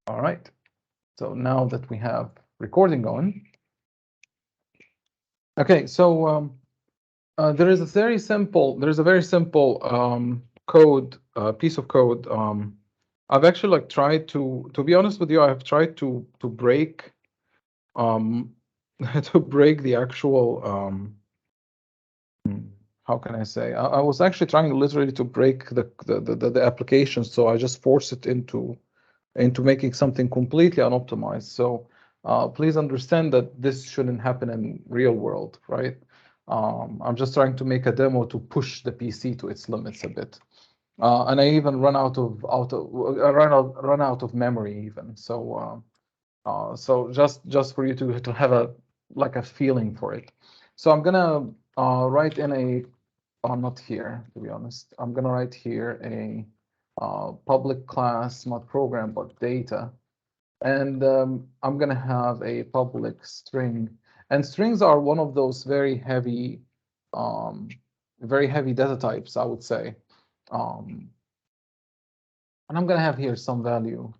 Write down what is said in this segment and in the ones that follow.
All right. So now that we have recording going, okay. So there is a very simple. There's a very simple code, piece of code. I've actually like tried to be honest with you. I've tried to break um to break the actual how can I say? I was actually trying literally to break the application, so I just force it into making something completely unoptimized. So please understand that this shouldn't happen in real world, right? I'm just trying to make a demo to push the PC to its limits a bit. And I even run out of memory even. So just for you to have a like a feeling for it. So I'm gonna write in a I'm not here to be honest. I'm gonna write here a public class, not program, but data. And I'm gonna have a public string. And strings are one of those um, very heavy data types, I would say. Um, and I'm gonna have here some value.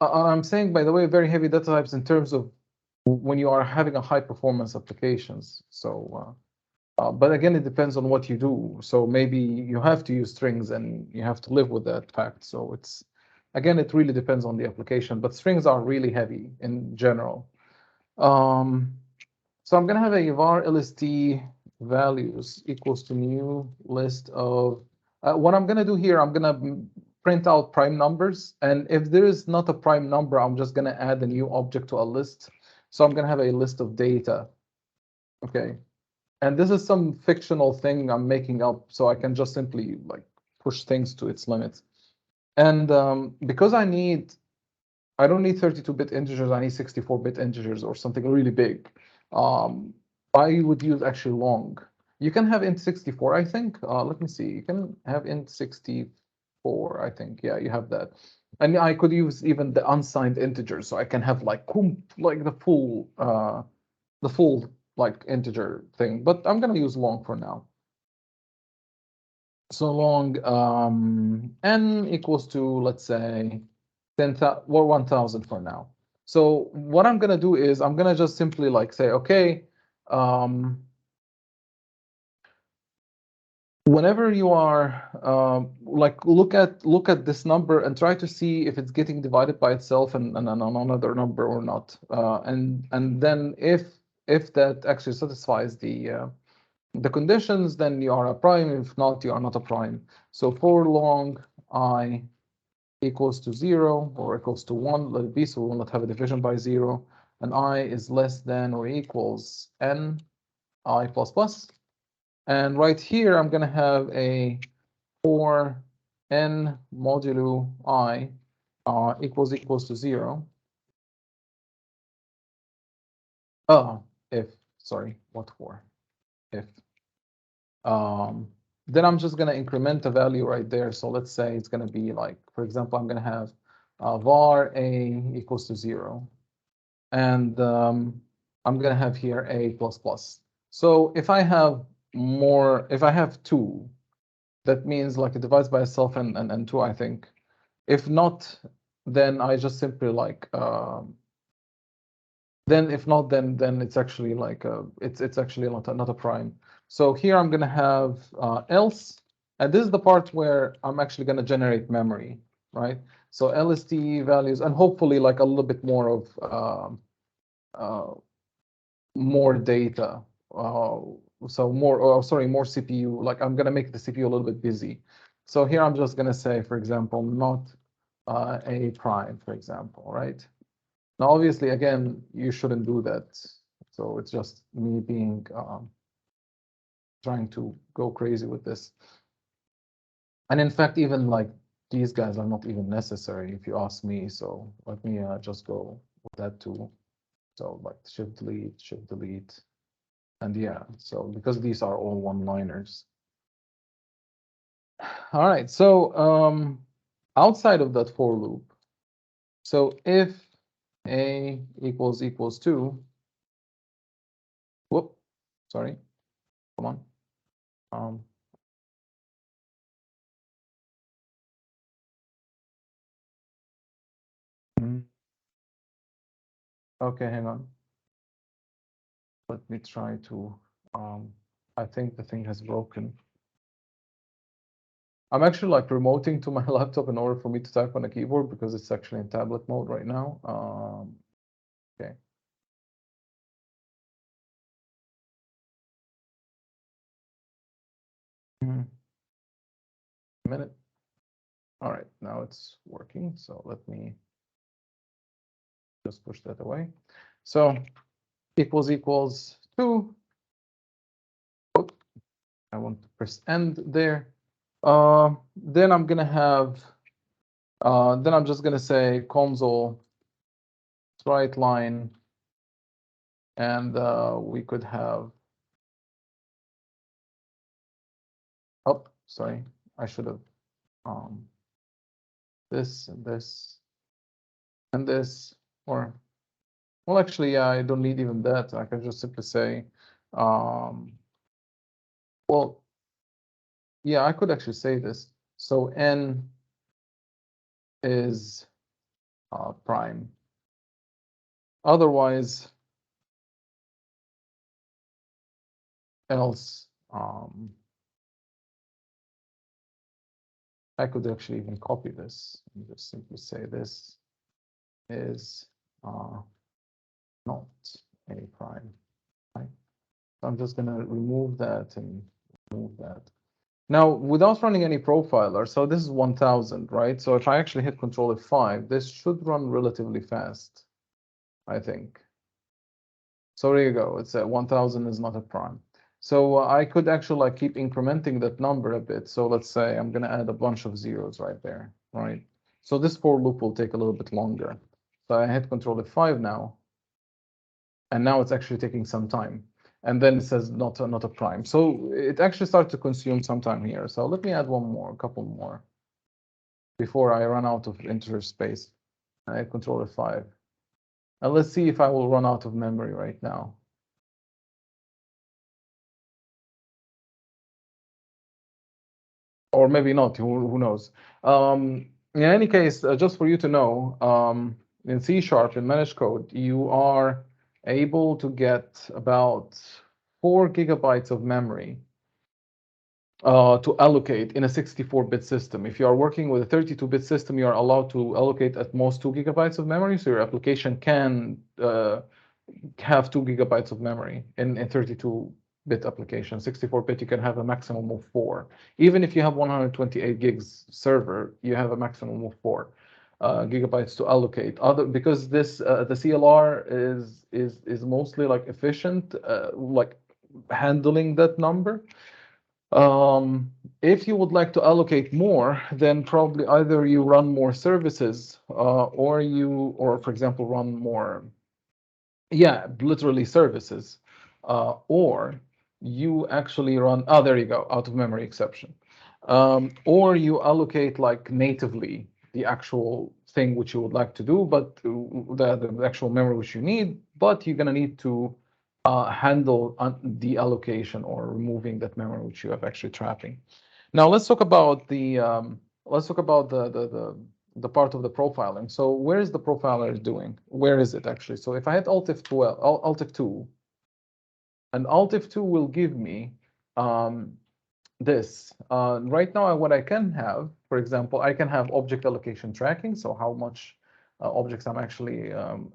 I'm saying, by the way, very heavy data types in terms of when you are having a high performance applications. But again, it depends on what you do. So maybe you have to use strings and you have to live with that fact. So again, it really depends on the application, but strings are really heavy in general. Um, so I'm going to have a var lst values equals to new list of, what I'm going to do here, I'm going to print out prime numbers. And if there is not a prime number, I'm just going to add a new object to a list. So I'm going to have a list of data. Okay. And this is some fictional thing I'm making up, so I can just simply like push things to its limits. And because I don't need 32-bit integers, I need 64-bit integers or something really big. Um, I would use actually long. You can have int 64, I think. Let me see. You can have int 64, I think. Yeah, you have that. And I could use even the unsigned integers, so I can have like the full like integer thing. But I'm gonna use long for now. So long n equals to, let's say, 10,000 or 1,000 for now. So what I'm gonna do is I'm gonna just simply like say, okay, whenever you are like look at this number and try to see if it's getting divided by itself and another number or not, and then if that actually satisfies the conditions, then you are a prime. If not, you are not a prime. So for long I equals to 0 or equals to 1, let it be, so we will not have a division by 0, and I is less than or equals n I plus plus. And right here, I'm going to have a for n modulo I equals to 0. Oh, if, sorry, what for? If. Then I'm just going to increment a value right there. So let's say it's going to be like, for example, I'm going to have var a equals to 0. And I'm going to have here a plus plus. So if I have if I have 2, that means like it divides by itself and 2, I think. If not, then I just simply like, then if not, then it's actually like, it's actually not a prime. So here I'm going to have else, and this is the part where I'm actually going to generate memory, right? So LST values, and hopefully like a little bit more of more data. So more CPU. Like I'm gonna make the CPU a little bit busy. So here I'm just gonna say, for example, not a prime, for example, right? Now, obviously, again, you shouldn't do that. So it's just me being trying to go crazy with this. And in fact, even like these guys are not even necessary if you ask me. So let me just go with that too. So like shift delete. And yeah, so because these are all one-liners. All right, so outside of that for loop, so if a equals 2, whoop, sorry, come on. Um, Okay, hang on. Let me try to, I think the thing has broken. I'm actually like remoting to my laptop in order for me to type on a keyboard because it's actually in tablet mode right now. Okay. A minute. All right, now it's working. So let me just push that away. So equals 2. Oh, I want to press end there. Then I'm gonna have, then I'm just gonna say console write line, and we could have, oh, sorry, I should have this and this and this, or, well, actually, yeah, I don't need even that. I can just simply say, well, yeah, I could actually say this. So n is prime. Otherwise, else, I could actually even copy this and just simply say this is not a prime. Right? So I'm just going to remove that and remove that. Now, without running any profiler, so this is 1000, right? So if I actually hit Control F5, this should run relatively fast, I think. So there you go. It's 1000 is not a prime. So I could actually like keep incrementing that number a bit. So let's say I'm going to add a bunch of zeros right there, right? So this for loop will take a little bit longer. So I hit Control F5 now, and now it's actually taking some time. And then it says not a prime. So it actually starts to consume some time here. So let me add one more, a couple more, before I run out of integer space. I hit Control F5. And let's see if I will run out of memory right now. Or maybe not, who knows. In any case, just for you to know, in C# in managed code, you are able to get about 4 gigabytes of memory to allocate in a 64-bit system. If you are working with a 32-bit system, you are allowed to allocate at most 2 gigabytes of memory, so your application can have 2 gigabytes of memory in 32-bit application. 64-bit, you can have a maximum of 4. Even if you have 128 gigs server, you have a maximum of 4 gigabytes to allocate. Because this the CLR is mostly like efficient, like handling that number. If you would like to allocate more, then probably either you run more services, or for example, run more, yeah, literally services, or you actually run, oh, there you go, out of memory exception. Or you allocate like natively the actual thing which you would like to do, but the actual memory which you need, but you're gonna need to handle the allocation or removing that memory which you have actually trapping. Now let's talk about the the part of the profiling. So where is the profiler doing? Where is it actually? So if I hit Alt F12, Alt F2, and Alt F2 will give me this. Right now, what I can have, for example, I can have object allocation tracking, so how much objects I'm actually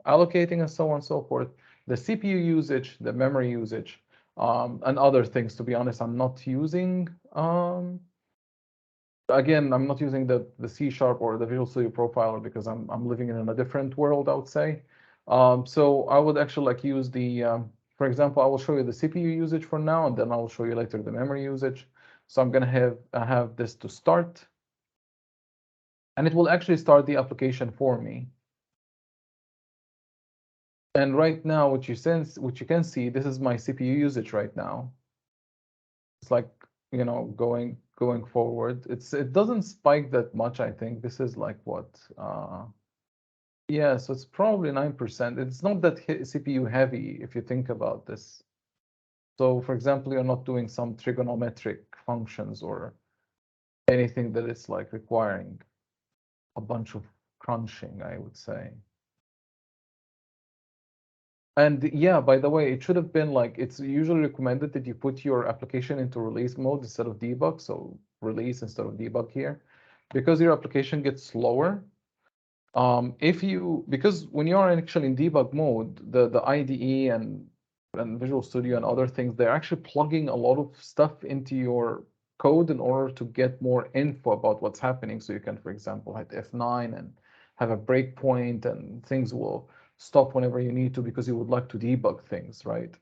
allocating and so on and so forth, the CPU usage, the memory usage, and other things. To be honest, I'm not using, again, I'm not using the C# or the Visual Studio Profiler because I'm living in a different world, I would say. So I would actually like use the, for example, I will show you the CPU usage for now, and then I will show you later the memory usage. So I'm gonna have this to start, and it will actually start the application for me. And right now, what you can see, this is my CPU usage right now. It's like, you know, going forward. It doesn't spike that much, I think. This is like what? Yeah, so it's probably 9%. It's not that CPU heavy if you think about this. So for example, you're not doing some trigonometric functions or anything that is like requiring a bunch of crunching, I would say. And yeah, by the way, it should have been like, it's usually recommended that you put your application into release mode instead of debug. So release instead of debug here, because your application gets slower. Because when you are actually in debug mode, the IDE and Visual Studio and other things, they're actually plugging a lot of stuff into your code in order to get more info about what's happening. So you can, for example, hit F9 and have a breakpoint, and things will stop whenever you need to because you would like to debug things, right?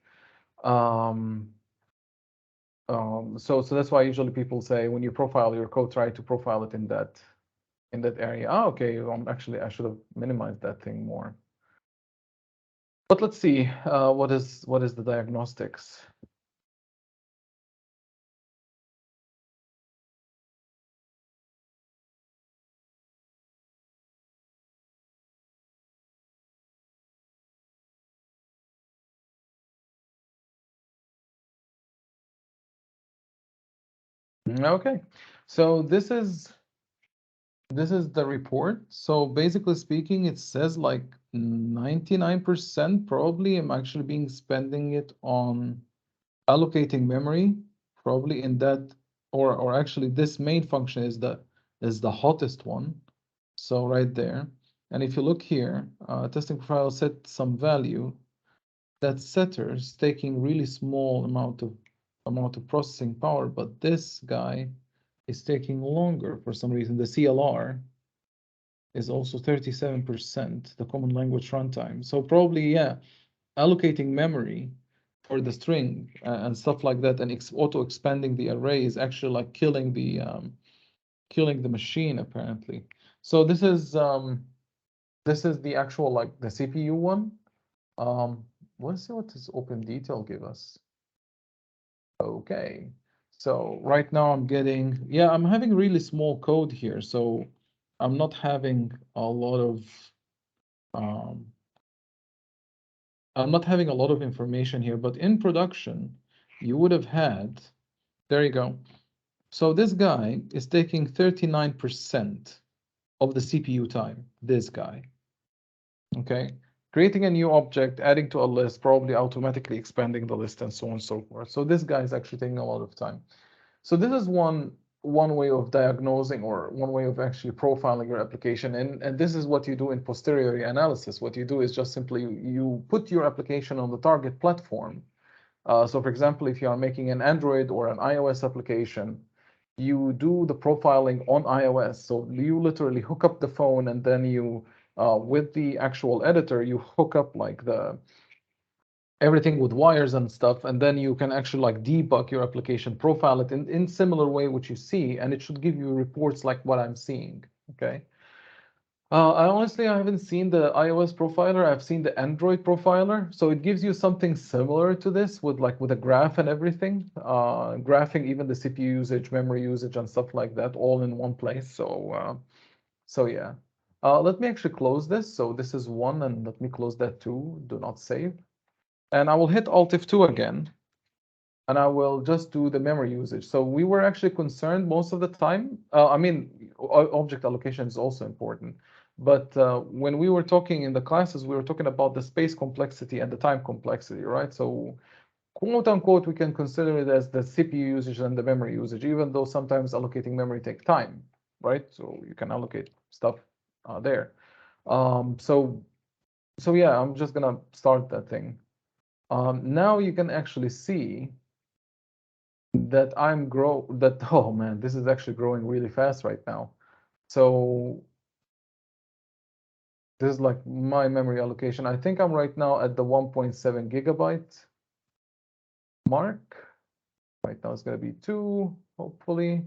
So that's why usually people say when you profile your code, try to profile it in that area. Okay, actually I should have minimized that thing more. But let's see, what is the diagnostics? Okay, so this is the report. So basically speaking, it says like 99% probably I'm actually being spending it on allocating memory, probably in that, or actually this main function is the hottest one. So right there. And if you look here, testing profile set some value. That setter is taking really small amount of processing power, but this guy is taking longer for some reason. The CLR is also 37%, the common language runtime. So probably, yeah, allocating memory for the string and stuff like that, and auto expanding the array is actually like killing the machine apparently. So this is the actual, like, the CPU one. Let's see what does OpenDetail give us. Okay, so right now I'm having really small code here, so I'm not having a lot of information here, but in production, you would have had, there you go. So this guy is taking 39% of the CPU time, this guy, okay? Creating a new object, adding to a list, probably automatically expanding the list, and so on and so forth. So this guy is actually taking a lot of time. So this is one way of diagnosing, or one way of actually profiling your application. And this is what you do in posteriori analysis. What you do is just simply you put your application on the target platform. So for example, if you are making an Android or an iOS application, you do the profiling on iOS. So you literally hook up the phone, and then you, with the actual editor, you hook up like everything with wires and stuff, and then you can actually like debug your application, profile it in similar way which you see, and it should give you reports like what I'm seeing. Okay. I haven't seen the iOS profiler. I've seen the Android profiler. So it gives you something similar to this with a graph and everything, graphing even the CPU usage, memory usage, and stuff like that, all in one place. So yeah. Let me actually close this. So this is one, and let me close that too. Do not save. And I will hit Alt F2 again, and I will just do the memory usage. So we were actually concerned most of the time. I mean, object allocation is also important. But when we were talking in the classes, we were talking about the space complexity and the time complexity, right? So quote unquote, we can consider it as the CPU usage and the memory usage, even though sometimes allocating memory takes time, right? So you can allocate stuff there. So yeah, I'm just gonna start that thing. Now you can actually see that oh man, this is actually growing really fast right now. So this is like my memory allocation. I think I'm right now at the 1.7 gigabyte mark. Right now it's going to be 2, hopefully.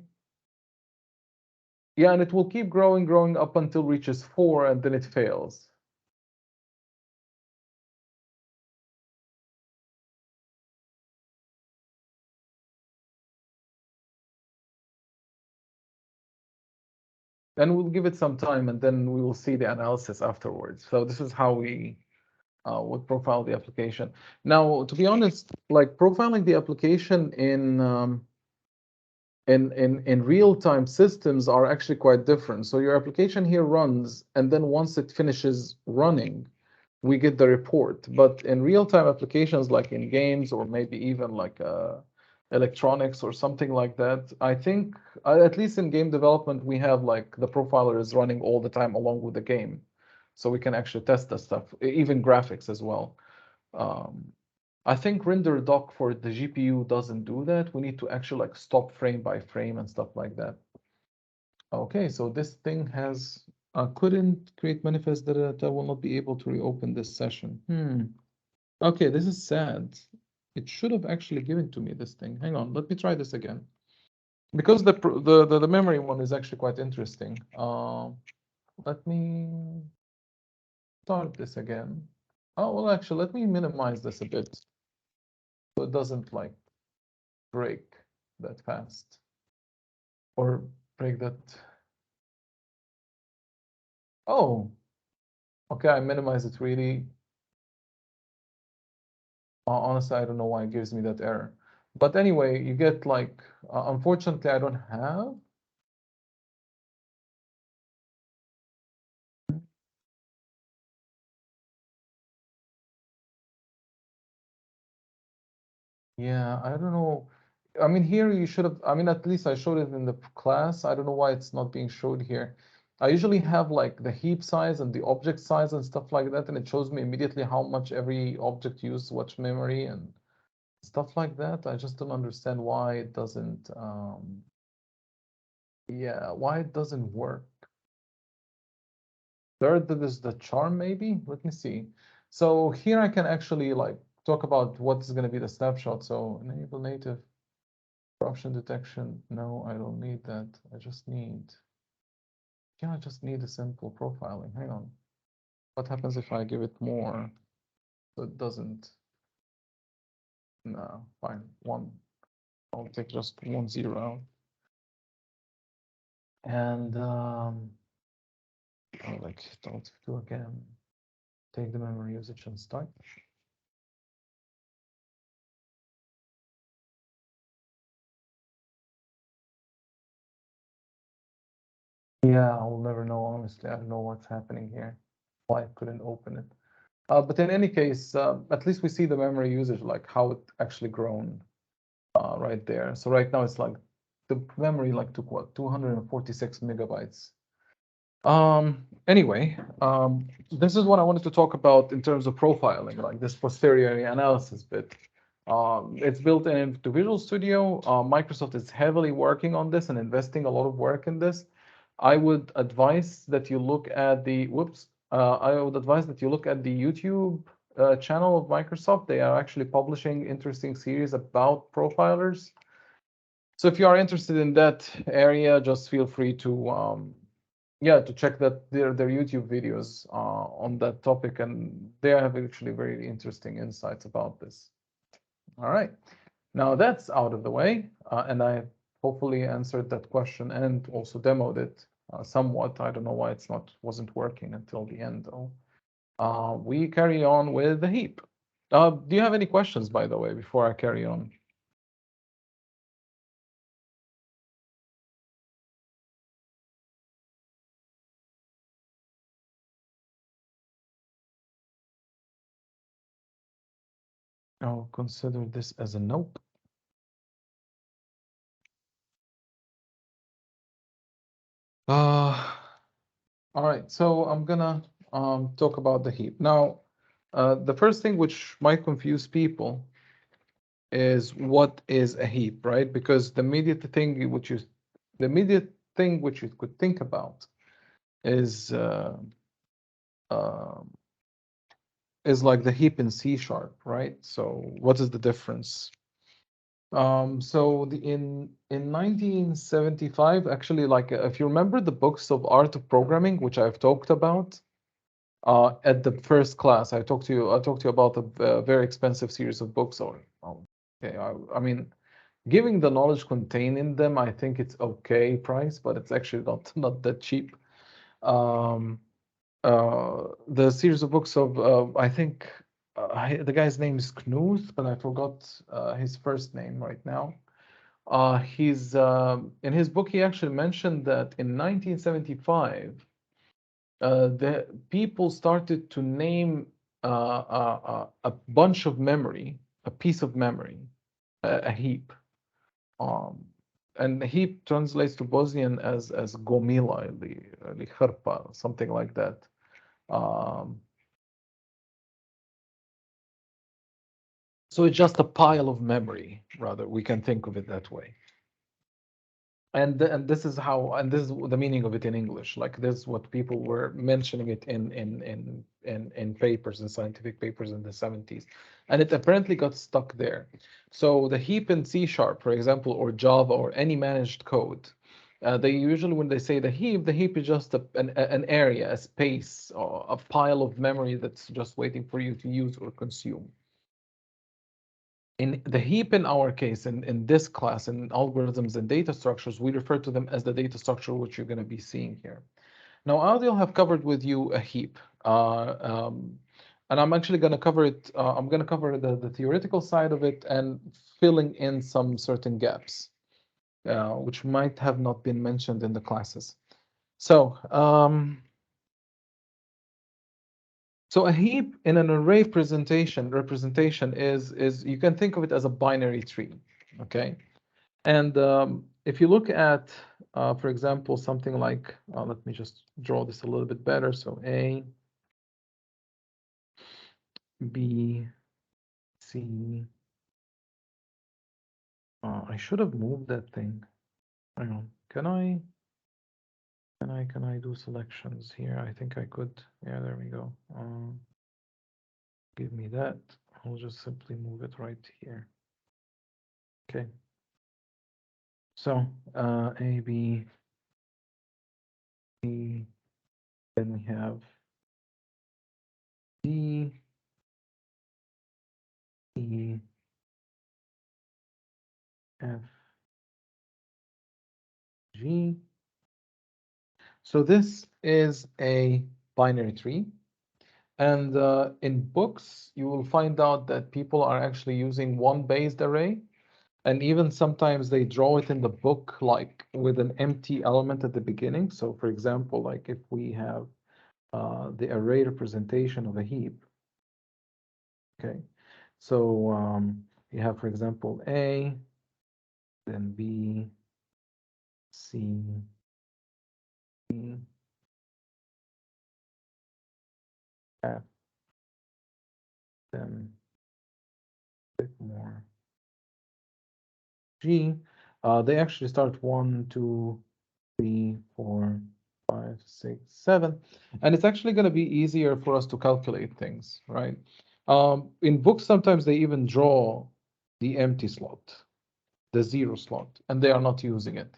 Yeah, and it will keep growing up until it reaches 4, and then it fails. Then we'll give it some time, and then we will see the analysis afterwards. So this is how we would profile the application. Now, to be honest, like profiling the application in in real-time systems are actually quite different. So your application here runs, and then once it finishes running, we get the report. But in real-time applications, like in games or maybe even like electronics or something like that, I think at least in game development, we have like the profiler is running all the time along with the game. So we can actually test the stuff, even graphics as well. I think render doc for the GPU doesn't do that. We need to actually like stop frame by frame and stuff like that. Okay, so this thing has couldn't create manifest that I will not be able to reopen this session. Okay, this is sad. It should have actually given to me this thing. Hang on, let me try this again. Because the memory one is actually quite interesting. Let me start this again. Oh, well, actually, let me minimize this a bit so it doesn't like break that fast or break that. Oh, okay, I minimize it really. Honestly, I don't know why it gives me that error. But anyway, you get like, unfortunately, I don't have. Yeah, I don't know. I mean, here you should have, I mean, at least I showed it in the class. I don't know why it's not being showed here. I usually have like the heap size and the object size and stuff like that, and it shows me immediately how much every object uses what memory and stuff like that. I just don't understand why it doesn't, yeah, why it doesn't work. Third, that is the charm, maybe? Let me see. So here I can actually like talk about what is going to be the snapshot. So enable native corruption detection. No, I don't need that. I just need, yeah, I just need a simple profiling. Hang on. What happens if I give it more? So it doesn't. No, fine. One. I'll take just 1 0 out. And I'll like don't do again. Take the memory usage and start. Yeah, I'll never know, honestly. I don't know what's happening here, why I couldn't open it. But in any case, at least we see the memory usage, like how it actually grown right there. So right now it's like the memory like took what, 246 megabytes. Anyway, this is what I wanted to talk about in terms of profiling, like this posterior analysis bit. It's built into Visual Studio. Microsoft is heavily working on this and investing a lot of work in this. I would advise that you look at the, I would advise that you look at the YouTube channel of Microsoft. They are actually publishing interesting series about profilers. So if you are interested in that area, just feel free to, yeah, to check that their YouTube videos on that topic, and they have actually very interesting insights about this. All right, now that's out of the way, and I hopefully answered that question and also demoed it somewhat. I don't know why it's not wasn't working until the end though. We carry on with the heap. Do you have any questions, by the way, before I carry on? I'll consider this as a nope. All right, so I'm gonna talk about the heap. Now, the first thing which might confuse people is what is a heap, right? Because the immediate thing which you could think about is uh, like the heap in C#, right? So what is the difference? So in 1975, actually, like if you remember the books of Art of Programming, which I've talked about at the first class, I talked to you about a very expensive series of books. Okay, I mean, giving the knowledge contained in them, I think it's okay price, but it's actually not that cheap. The series of books of I think the guy's name is Knuth, but I forgot his first name right now. He's in his book, he actually mentioned that in 1975, the people started to name a bunch of memory, a piece of memory, a heap. Um, and heap translates to Bosnian as gomila ili hrpa, something like that. Um, so it's just a pile of memory, rather. We can think of it that way. And this is how, and this is the meaning of it in English. Like this is what people were mentioning it in papers, in scientific papers in the 70s, and it apparently got stuck there. So the heap in C#, for example, or Java or any managed code, they usually, when they say the heap is just an area, a space, or a pile of memory that's just waiting for you to use or consume. In the heap, in our case, in this class, in algorithms and data structures, we refer to them as the data structure, which you're going to be seeing here. Now, Adil have covered with you a heap, and I'm actually going to cover it. I'm going to cover the theoretical side of it and filling in some certain gaps, which might have not been mentioned in the classes. So, so a heap in an array representation is you can think of it as a binary tree, okay? And if you look at, for example, something like, let me just draw this a little bit better. So A, B, C. I should have moved that thing. Hang on. Can I do selections here? I think I could. Yeah, there we go. Give me that. I'll just simply move it right here. Okay. So A, B, C. Then we have D, E, F, G. So this is a binary tree. And in books, you will find out that people are actually using one based array. And even sometimes they draw it in the book like with an empty element at the beginning. So for example, like if we have the array representation of a heap. Okay. So you have, for example, A, then B, C, D, F, then a bit more G. They actually start 1, 2, 3, 4, 5, 6, 7, and it's actually going to be easier for us to calculate things, right? In books, sometimes they even draw the empty slot, the 0 slot, and they are not using it.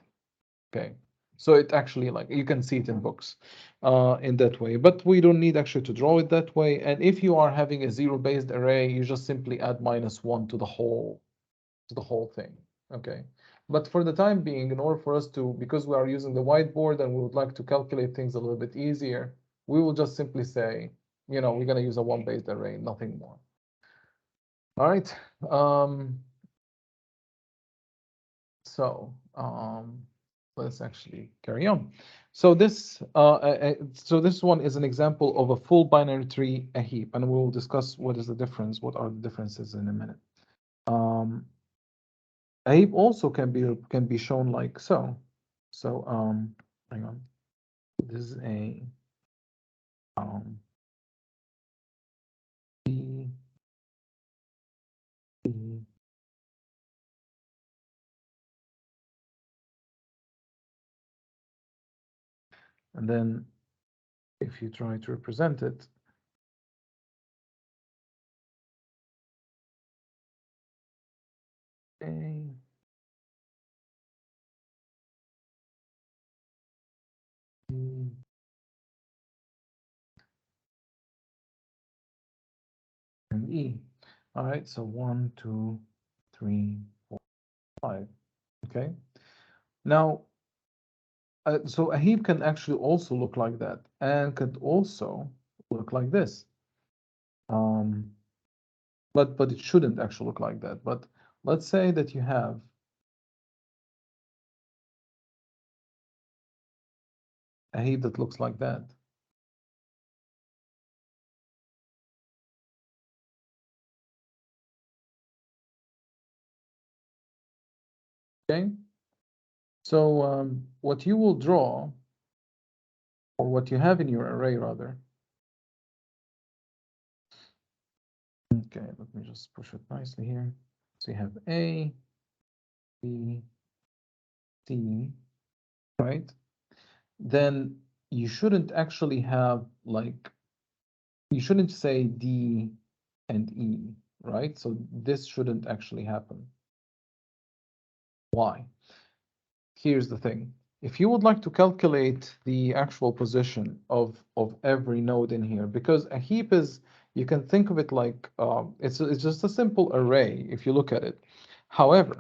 Okay, so it actually, like, you can see it in books in that way, but we don't need actually to draw it that way. And if you are having a 0-based array, you just simply add -1 to the whole thing. Okay, but for the time being, in order for us to, because we are using the whiteboard and we would like to calculate things a little bit easier, we will just simply say, we're going to use a 1-based array, nothing more. All right. So let's actually carry on. So this one is an example of a full binary tree, a heap, and we will discuss what is the difference, what are the differences in a minute. A heap also can be shown like so. So hang on. This is a B, B, and then if you try to represent it, A, B, and E. All right, so 1, 2, 3, 4, 5. Okay. Now, so a heap can actually also look like that, and could also look like this. But it shouldn't actually look like that. But let's say that you have a heap that looks like that. Okay, so what you will draw, or what you have in your array rather. Okay, let me just push it nicely here. So you have A, B, C, right? Then you shouldn't actually have like, you shouldn't say D and E, right? So this shouldn't actually happen. Why? Here's the thing. If you would like to calculate the actual position of every node in here, because a heap is, you can think of it like it's just a simple array if you look at it. However,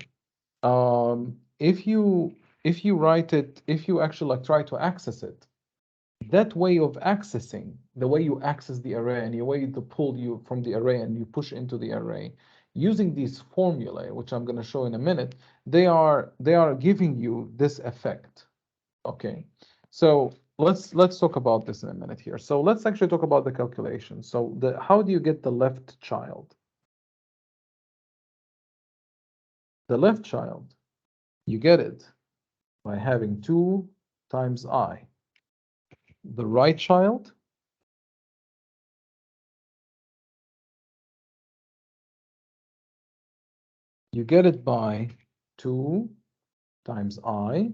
if you write it, if you actually like try to access it, that way of accessing, the way you access the array and the way to pull you from the array and you push into the array, using these formulae, which I'm going to show in a minute, they are giving you this effect. Okay, so let's talk about this in a minute here. So let's actually talk about the calculation. So how do you get the left child? The left child, you get it by having 2 times I. The right child, you get it by 2 times I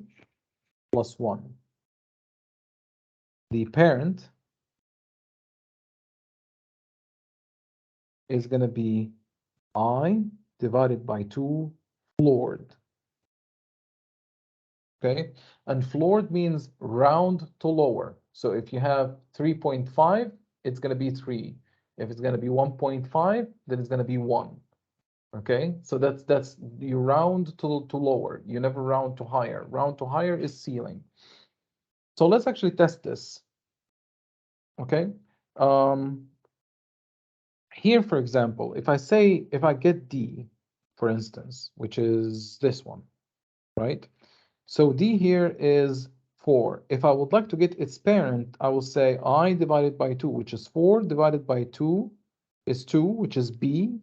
plus 1. The parent is going to be I divided by 2 floored. Okay, and floored means round to lower. So if you have 3.5, it's going to be 3. If it's going to be 1.5, then it's going to be 1. Okay, so that's you round to lower. You never round to higher. Round to higher is ceiling. So let's actually test this. Okay, here, for example, if I get D, for instance, which is this one, right? So D here is 4. If I would like to get its parent, I will say I divided by 2, which is 4, divided by 2 is 2, which is B,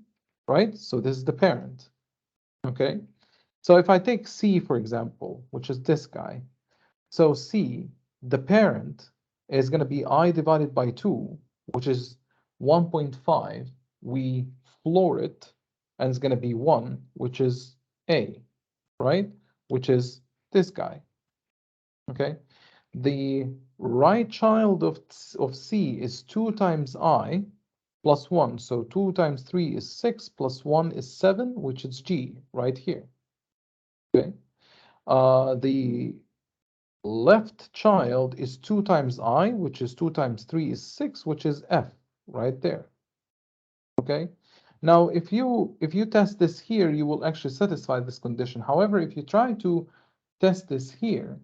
right? So this is the parent, okay? So if I take C, for example, which is this guy, so C, the parent is going to be I divided by 2, which is 1.5. We floor it, and it's going to be 1, which is A, right? Which is this guy, okay? The right child of C is 2 times I plus 1. So 2 times 3 is 6, plus 1 is 7, which is G right here, okay? The left child is 2 times I, which is 2 times 3 is 6, which is F right there. Okay. Now, if you test this here, you will actually satisfy this condition. However, if you try to test this here,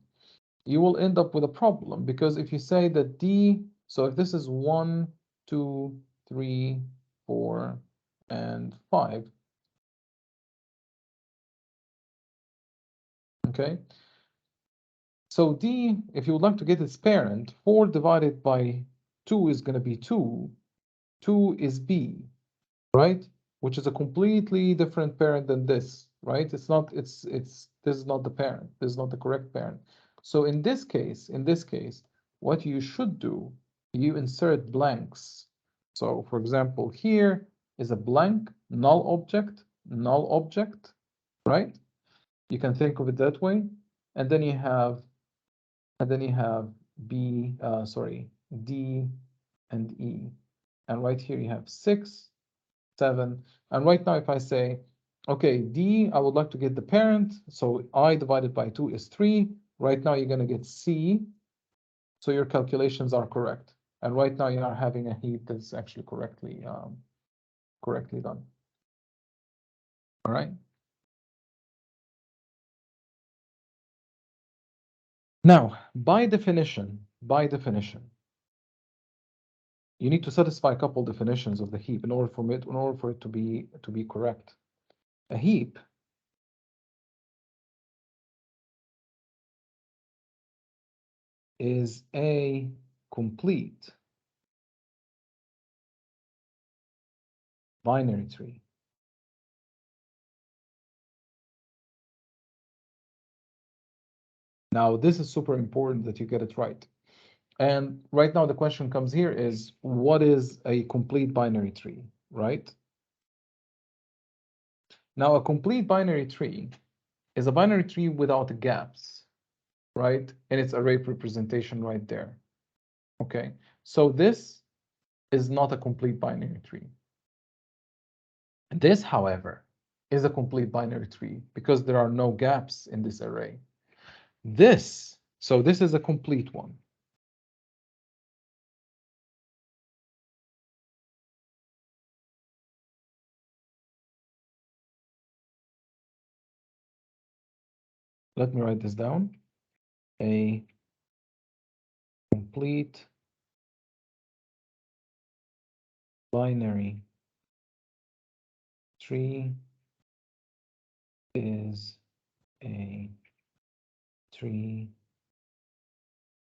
you will end up with a problem, because if you say that D, so if this is 1, 2, 3, 4, and 5, okay. So D, if you would like to get its parent, 4 divided by 2 is going to be 2. 2 is B, right? Which is a completely different parent than this, right? It's not, this is not the parent. This is not the correct parent. So in this case, what you should do, you insert blanks. So for example, here is a blank null object, right? You can think of it that way. And then you have B, D and E. And right here you have 6, 7. And right now if I say, okay, D, I would like to get the parent. So I divided by 2 is 3. Right now you're going to get C. So your calculations are correct. And right now you are having a heap that's actually correctly done. All right. Now, by definition, you need to satisfy a couple definitions of the heap in order for it to be correct. A heap is a complete binary tree. Now, this is super important that you get it right. And right now the question comes here is, what is a complete binary tree, right? Now, a complete binary tree is a binary tree without gaps, right? And its array representation right there. Okay, so this is not a complete binary tree. This, however, is a complete binary tree because there are no gaps in this array. So this is a complete one. Let me write this down. A complete binary tree is a tree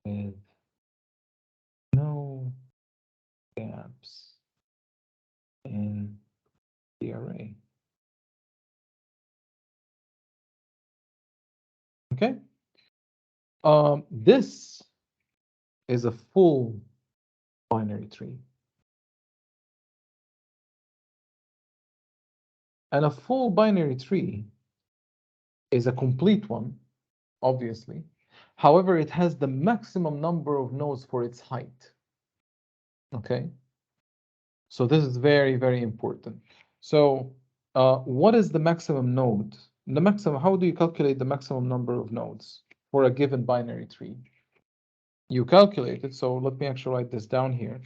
with no gaps in the array. Okay. This is a full binary tree. And a full binary tree is a complete one, obviously. However, it has the maximum number of nodes for its height. Okay. So this is very, very important. So what is the maximum node? The maximum, how do you calculate the maximum number of nodes for a given binary tree? You calculate it. So let me actually write this down here.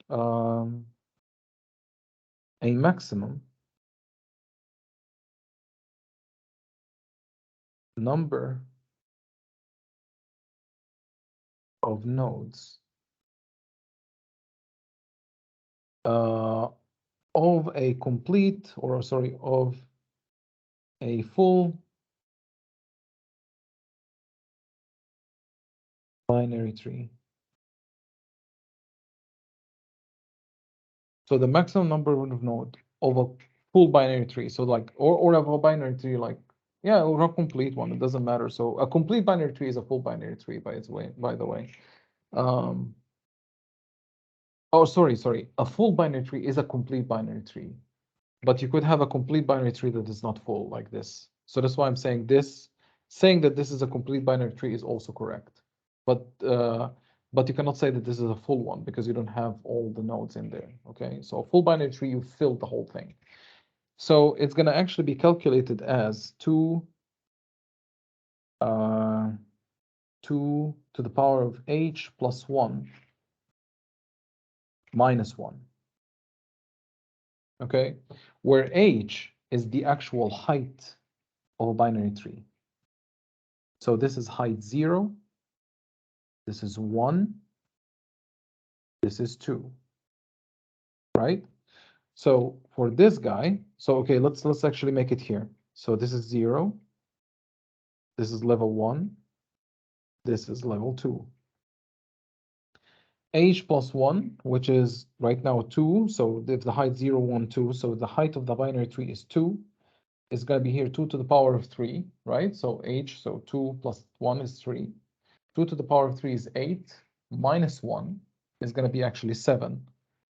A maximum number of nodes of a complete, or sorry, of a full binary tree. So the maximum number of node of a full binary tree. So like, or of a binary tree, like, yeah, or a complete one. It doesn't matter. So a complete binary tree is a full binary tree, by the way. Oh, sorry. A full binary tree is a complete binary tree, but you could have a complete binary tree that is not full like this. So that's why I'm saying this. Saying that this is a complete binary tree is also correct, but you cannot say that this is a full one because you don't have all the nodes in there. Okay, so a full binary tree, you fill the whole thing. So it's going to actually be calculated as 2 to the power of h plus 1 minus 1. Okay, where h is the actual height of a binary tree. So this is height 0, this is 1, this is 2, right? So for this guy, so okay, let's actually make it here. So this is 0, this is level 1, this is level 2. H plus 1, which is right now 2, so if the height 0, 1, 2, so the height of the binary tree is 2, it's going to be here 2 to the power of 3, right? So h, so 2 plus 1 is 3. 2 to the power of 3 is 8, minus 1 is going to be actually 7.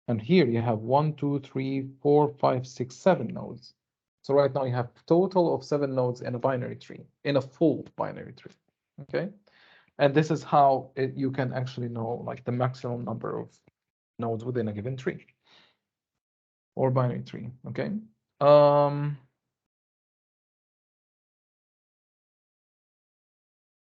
And here you have 1, 2, 3, 4, 5, 6, 7 nodes. So right now you have a total of 7 nodes in a binary tree, in a full binary tree, okay? And this is how you can actually know like the maximum number of nodes within a given tree or binary tree, okay?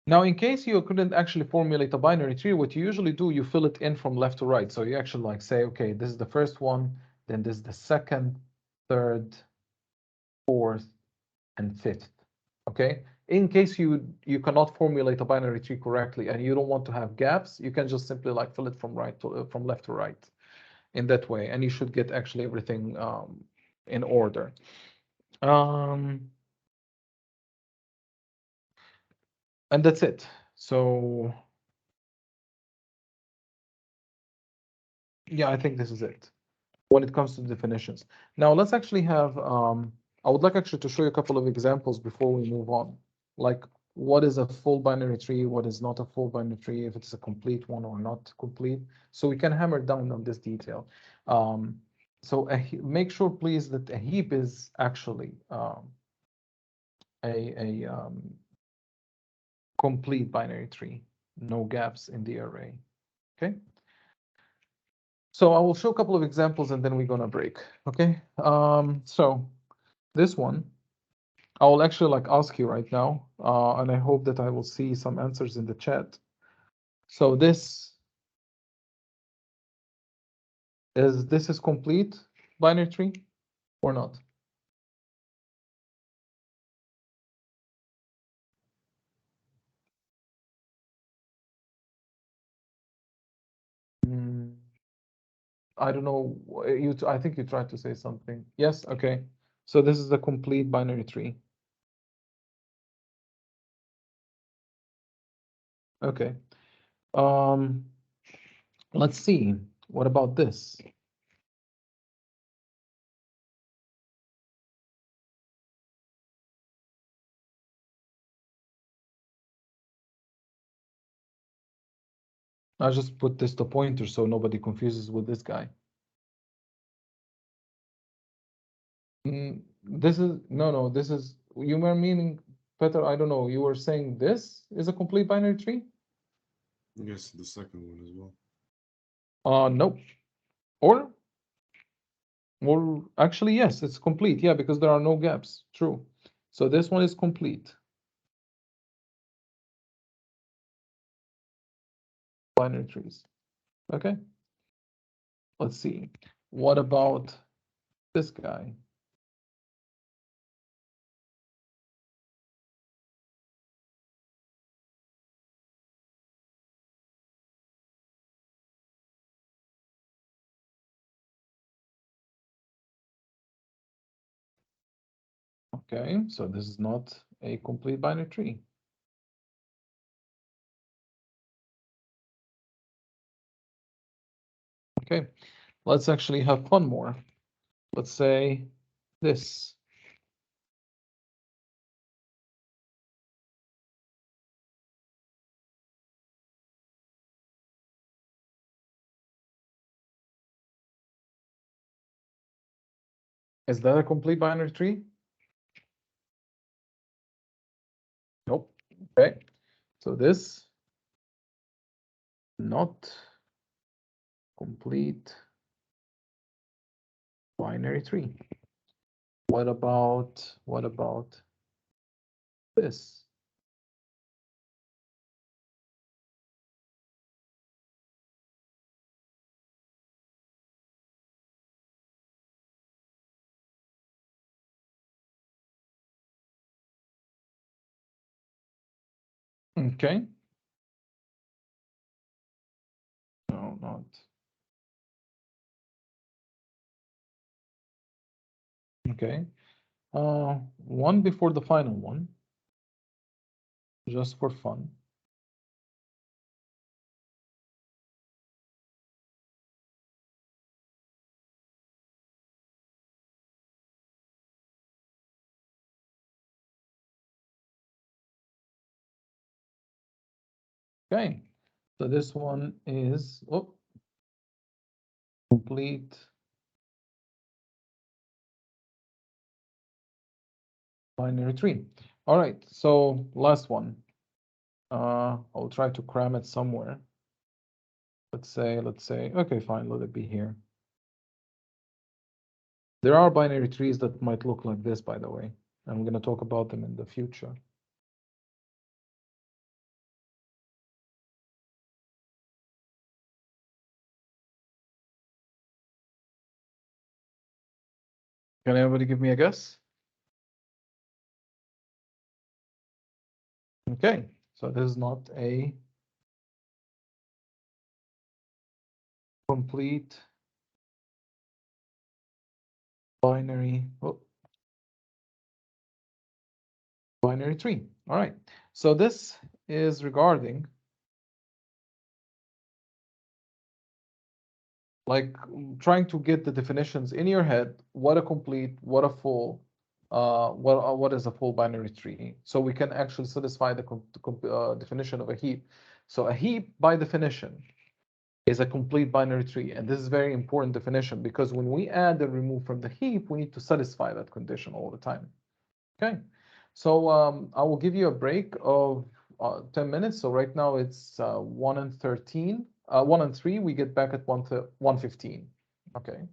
Now, in case you couldn't actually formulate a binary tree, what you usually do, you fill it in from left to right. So you actually like say, okay, this is the first one, then this is the second, third, fourth, and fifth, okay? In case you cannot formulate a binary tree correctly and you don't want to have gaps, you can just simply like fill it from left to right in that way, and you should get actually everything in order. And that's it. So Yeah, I think this is it when it comes to definitions. Now let's actually have, I would like actually to show you a couple of examples before we move on. Like what is a full binary tree, what is not a full binary tree, if it's a complete one or not complete. So we can hammer down on this detail. So make sure please that a heap is actually a complete binary tree, no gaps in the array, okay? So I will show a couple of examples and then we're gonna break, okay? So this one, I will actually like ask you right now, and I hope that I will see some answers in the chat. So this is complete binary tree or not? I don't know. I think you tried to say something. Yes. Okay. So this is a complete binary tree. Okay. Let's see. What about this? I just put this to pointer so nobody confuses with this guy. This is no. This is you were meaning, Peter. I don't know. You were saying this is a complete binary tree. Yes, the second one as well. No. Or actually, yes, it's complete. Yeah, because there are no gaps. True. So this one is complete. Binary trees. Okay. Let's see. What about this guy? Okay, so this is not a complete binary tree. Okay, let's actually have fun more. Let's say this. Is that a complete binary tree? Nope. Okay, so this not complete binary tree. What about this? Okay. No, not. Okay. One before the final one, just for fun. Okay, so this one is complete binary tree. All right, so last one. I'll try to cram it somewhere. Let's say, okay, fine, let it be here. There are binary trees that might look like this, by the way. I'm going to talk about them in the future. Can anybody give me a guess? Okay, so this is not a complete binary binary tree. All right, so this is regarding like trying to get the definitions in your head, what a complete, what a full, what is a full binary tree, so we can actually satisfy the definition of a heap. So a heap, by definition, is a complete binary tree, and this is very important definition because when we add and remove from the heap, we need to satisfy that condition all the time. Okay, so I will give you a break of 10 minutes. So right now it's 1 and 13, 1 and 3. We get back at 1:15. Okay.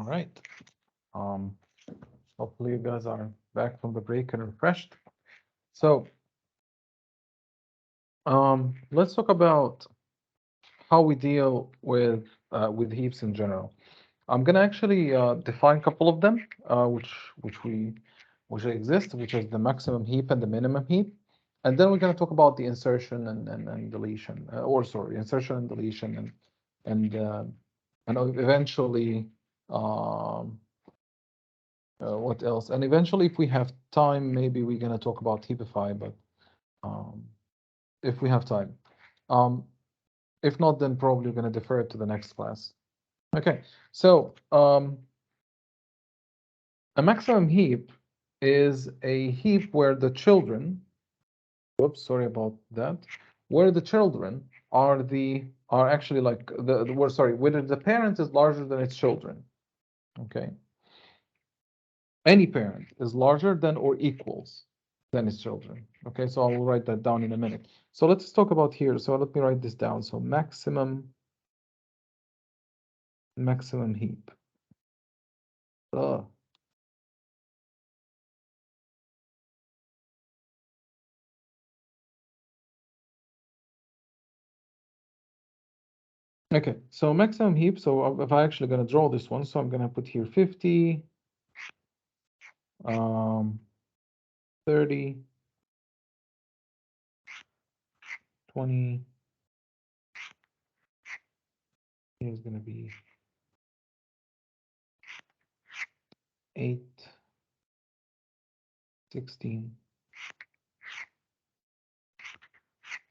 right. Hopefully you guys are back from the break and refreshed. So, let's talk about how we deal with heaps in general. I'm gonna actually define a couple of them, which exist, which is the maximum heap and the minimum heap, and then we're gonna talk about the insertion and deletion, or sorry, insertion and deletion, and uh, and eventually, um, what else? And eventually, if we have time, maybe we're gonna talk about heapify, but um, if we have time. Um, if not, then probably we're gonna defer it to the next class. Okay, so a maximum heap is a heap where the children, whoops, sorry about that, where the children are actually like whether the parent is larger than its children. Okay. Any parent is larger than or equals than its children. Okay, so I will write that down in a minute. So let's talk about here. So let me write this down. So maximum heap. Okay, so maximum heap. So if I actually gonna draw this one, so I'm gonna put here 50, 30, 20. Here's gonna be 8, 16,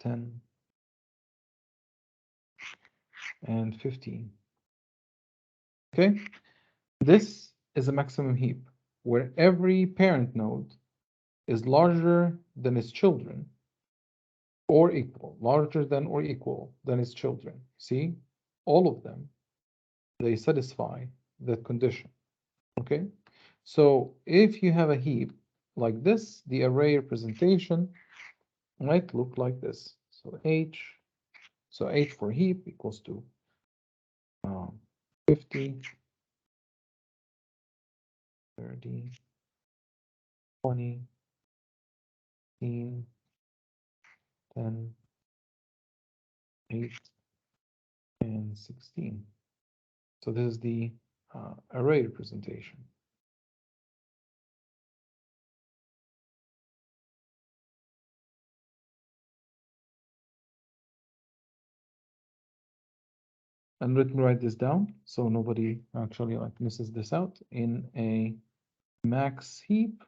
10, and 15. Okay, this is a maximum heap where every parent node is larger than its children or equal, larger than or equal than its children. See, all of them, they satisfy that condition. Okay, so if you have a heap like this, the array representation might look like this. So H for heap equals to 50, 30, 20, 15, 10, 8, and 16. So this is the array representation. And let me write this down so nobody actually like misses this out. In a max heap,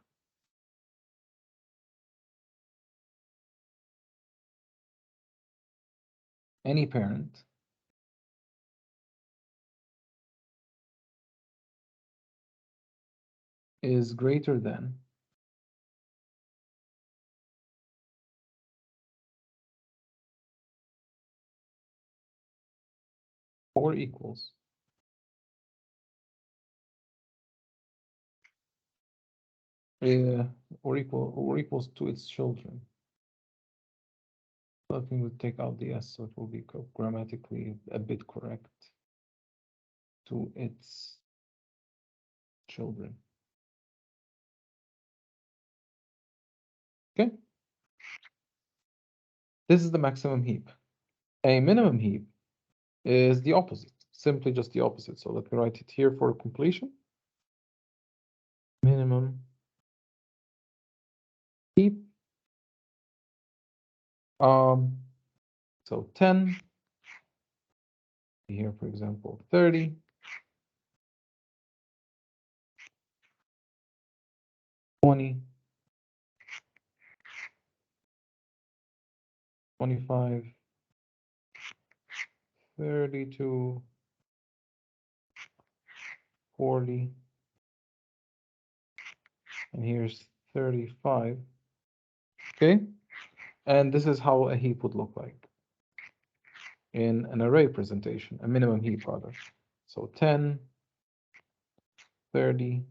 any parent is greater than or equals or equals to its children. Let me take out the S so it will be grammatically a bit correct. To its children. Okay. This is the maximum heap. A minimum heap is the opposite, simply just the opposite. So let me write it here for completion. Minimum heap. So 10, here for example 30, 20, 25, 32, 40, and here's 35. Okay, and this is how a heap would look like in an array presentation, a minimum heap rather. So 10, 30,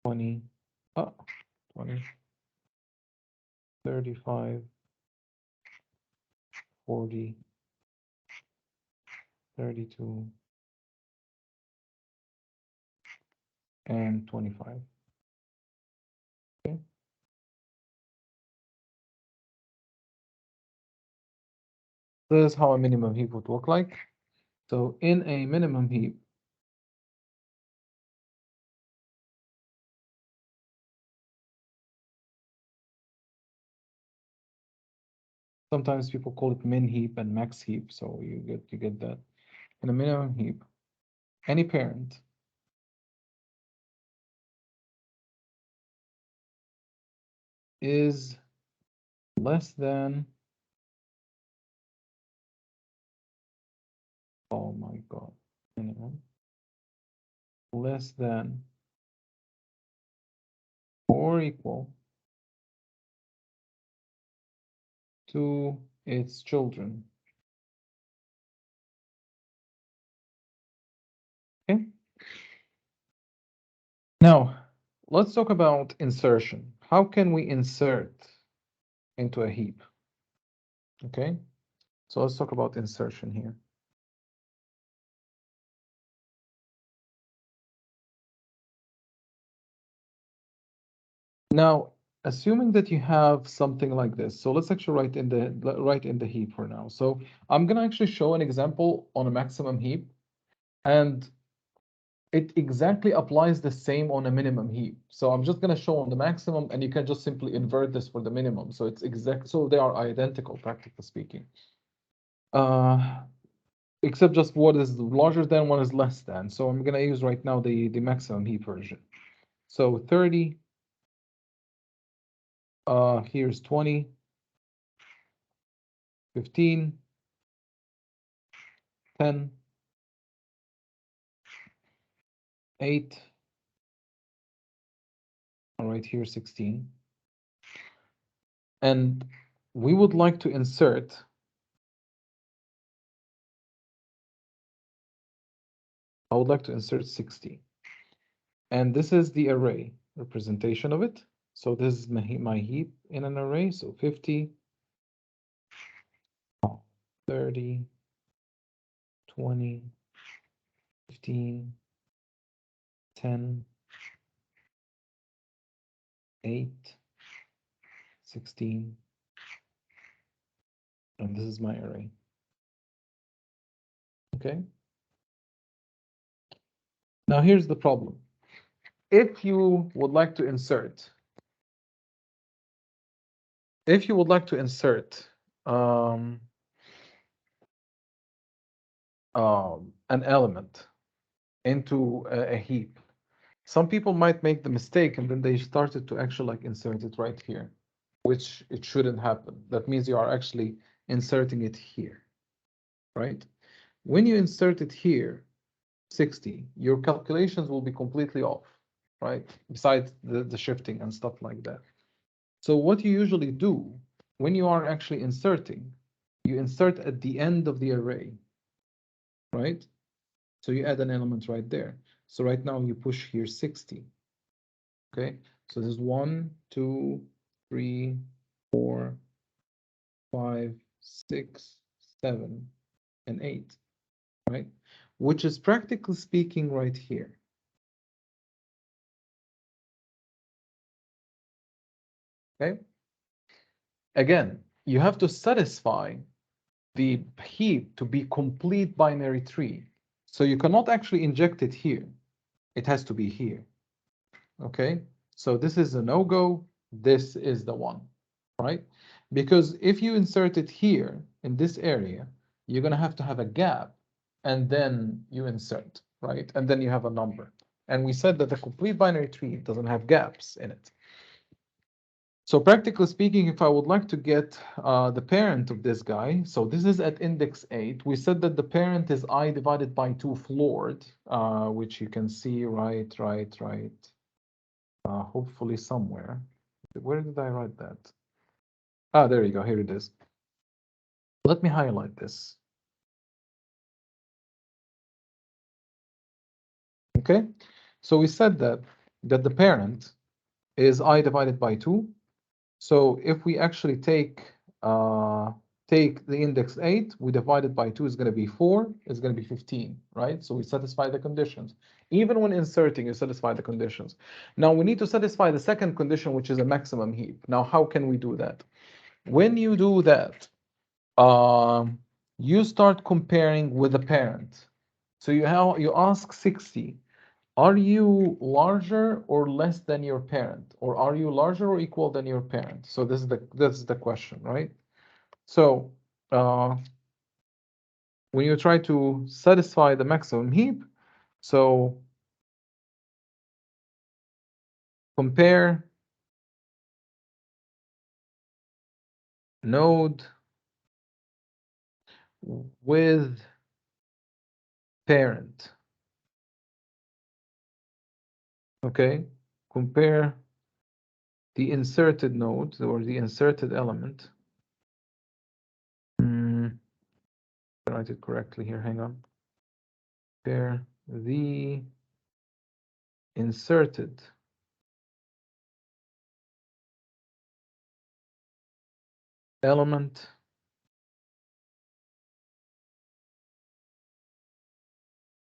20, 20, 35, 40, 32, and 25. Okay. This is how a minimum heap would look like. So in a minimum heap, sometimes people call it min heap and max heap, so you get that. In a minimum heap, any parent is less than, oh my God, minimum, less than or equal to its children. Okay. Now, let's talk about insertion. How can we insert into a heap? Okay. So let's talk about insertion here. Now, assuming that you have something like this, so let's actually write in the heap for now. So I'm gonna actually show an example on a maximum heap, and it exactly applies the same on a minimum heap. So I'm just gonna show on the maximum, and you can just simply invert this for the minimum. So it's exact. So they are identical, practically speaking. Except just what is larger than, what is less than. So I'm gonna use right now the maximum heap version. So 30. Here's 20, 15, 10, 8. All right, here 16. And we would like to insert I would like to insert 60. And this is the array representation of it. So this is my heap in an array. So 50, 30, 20, 15, 10, 8, 16, and this is my array. Okay. Now here's the problem. If you would like to insert, an element into a heap, some people might make the mistake and then they started to actually like insert it right here, which it shouldn't happen. That means you are actually inserting it here, right? When you insert it here, 60, your calculations will be completely off, right? Besides the shifting and stuff like that. So what you usually do when you are actually inserting, you insert at the end of the array, right? So you add an element right there. So right now you push here 60. Okay, so this is 1, 2, 3, 4, 5, 6, 7, and 8, right? Which is practically speaking right here. Okay. Again, you have to satisfy the heap to be complete binary tree. So you cannot actually inject it here. It has to be here. Okay. So this is a no-go. This is the one, right? Because if you insert it here in this area, you're going to have a gap and then you insert, right? And then you have a number. And we said that the complete binary tree doesn't have gaps in it. So practically speaking, if I would like to get the parent of this guy, so this is at index 8, we said that the parent is I divided by 2 floored, which you can see right, hopefully somewhere. Where did I write that? Ah, there you go, here it is. Let me highlight this. Okay, so we said that the parent is I divided by 2. So if we actually take take the index 8, we divide it by 2 is going to be 4, it's going to be 15, right? So we satisfy the conditions. Even when inserting, you satisfy the conditions. Now we need to satisfy the second condition, which is a maximum heap. Now, how can we do that? When you do that, you start comparing with the parent. So you ask 60, are you larger or less than your parent? Or are you larger or equal than your parent? So this is the question, right? So when you try to satisfy the maximum heap, so compare node with parent. Okay, compare the inserted node or the inserted element. Write it correctly here, hang on. Compare the inserted element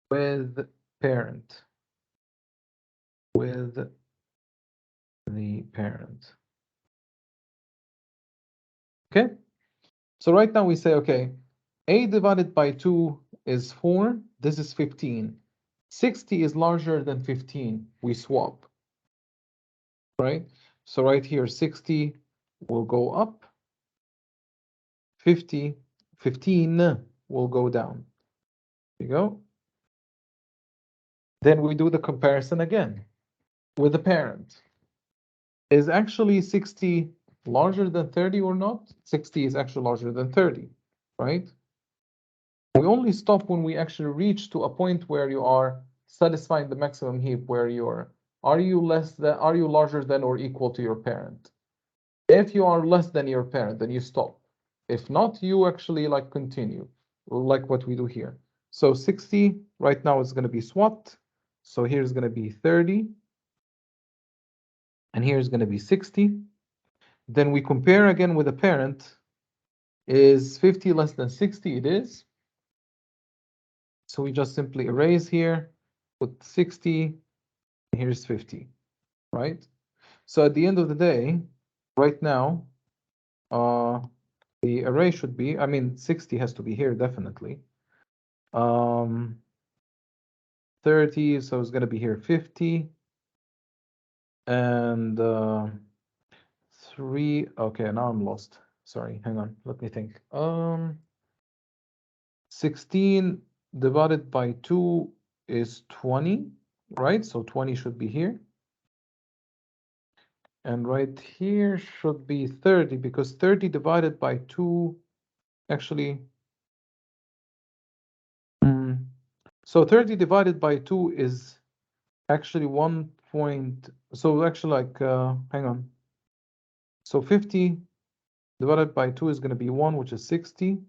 with parent, with the parent. Okay, so right now we say, okay, 8 divided by 2 is 4, this is 15. 60 is larger than 15, we swap, right? So right here, 60 will go up, 15 will go down. There you go. Then we do the comparison again with the parent. Is actually 60 larger than 30 or not? 60 is actually larger than 30, right? We only stop when we actually reach to a point where you are satisfying the maximum heap, where are you larger than or equal to your parent? If you are less than your parent, then you stop. If not, you actually like continue, like what we do here. So 60 right now is going to be swapped. So here's going to be 30. And here's going to be 60. Then we compare again with the parent. Is 50 less than 60? It is. So we just simply erase here, put 60, here's 50, right? So at the end of the day, right now, the array should be, 60 has to be here, definitely. 30, so it's going to be here 50. And 3, okay, now I'm lost. Sorry, hang on, let me think. 16 divided by 2 is 20, right? So 20 should be here. And right here should be 30, because 30 divided by 2, actually, so 30 divided by 2 is actually 1 point, so actually like, hang on. So 50 divided by 2 is going to be 1, which is 60.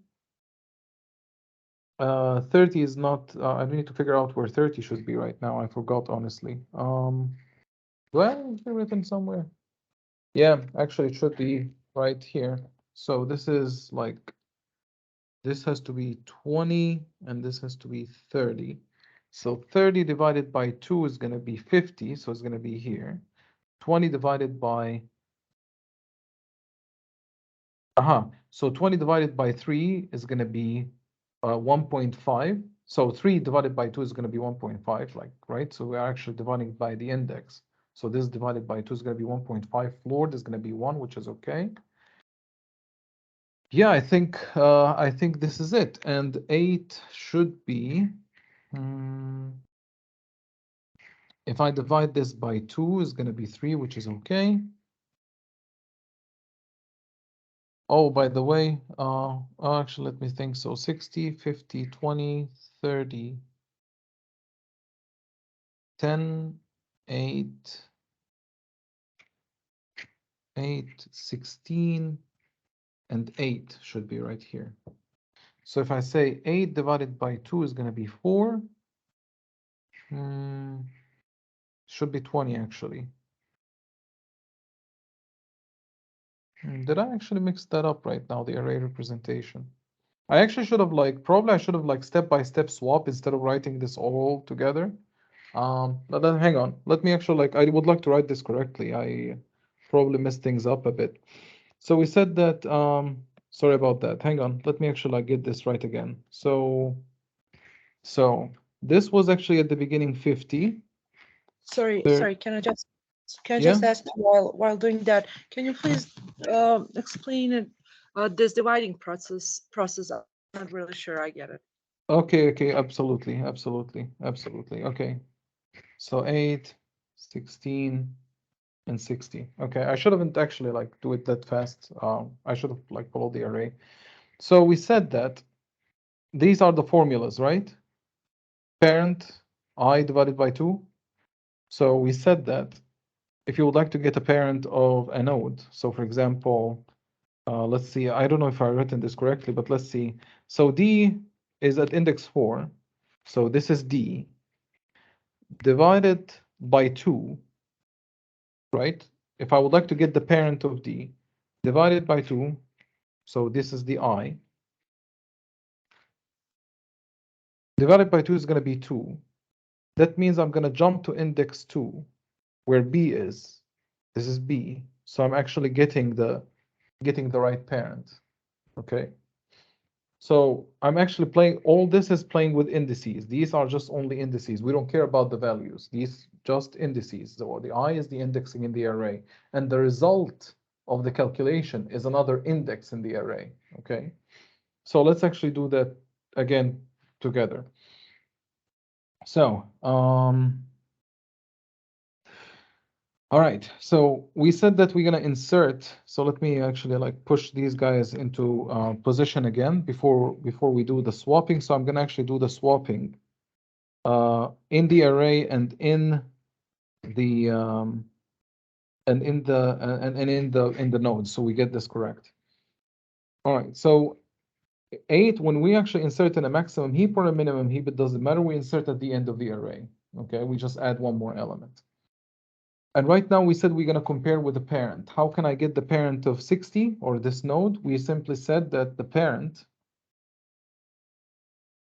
30 is not, I need to figure out where 30 should be right now. I forgot, honestly. Do I have it written somewhere? Yeah, actually it should be right here. So this is like, this has to be 20 and this has to be 30. So 30 divided by 2 is going to be 50, so it's going to be here. 20 divided by, so 20 divided by 3 is going to be 1.5. So 3 divided by 2 is going to be 1.5, like, right? So we are actually dividing by the index. So this divided by 2 is going to be 1.5. Floor is going to be 1, which is okay. Yeah, I think this is it. And 8 should be, if I divide this by 2, is going to be 3, which is okay. Oh, by the way, actually, let me think. So 60, 50, 20, 30, 10, 8, 8, 16, and 8 should be right here. So if I say 8 divided by 2 is going to be 4, should be 20 actually. Did I actually mix that up right now, the array representation? I actually should have probably I should have step-by-step swap instead of writing this all together. But then hang on, let me actually I would like to write this correctly. I probably messed things up a bit. So we said that, sorry about that. Hang on, let me actually get this right again. So this was actually at the beginning 50. Sorry, can I just Yeah. ask while doing that, can you please explain it, this dividing process? I'm not really sure I get it. Okay, absolutely. Okay. So 8, 16, and 60. Okay, I shouldn't actually do it that fast. I should have followed the array. So we said that these are the formulas, right? Parent I divided by 2. So we said that if you would like to get a parent of a node, so for example, let's see, I don't know if I've written this correctly, but let's see. So D is at index 4. So this is D divided by 2, right? If I would like to get the parent of D divided by 2, so this is the I, divided by 2 is going to be 2. That means I'm going to jump to index 2, where B is. This is B. So I'm actually getting the right parent. Okay. So I'm actually playing, all this is playing with indices. These are just only indices. We don't care about the values. These just indices. So the I is the indexing in the array. And the result of the calculation is another index in the array. Okay. So let's actually do that again together. So, all right, so we said that we're gonna insert. So let me actually push these guys into position again before we do the swapping. So I'm gonna actually do the swapping in the array and in the in the nodes, so we get this correct. All right, so 8, when we actually insert in a maximum heap or a minimum heap, it doesn't matter. We insert at the end of the array. Okay, we just add one more element. And right now we said we're going to compare with the parent. How can I get the parent of 60 or this node? We simply said that the parent,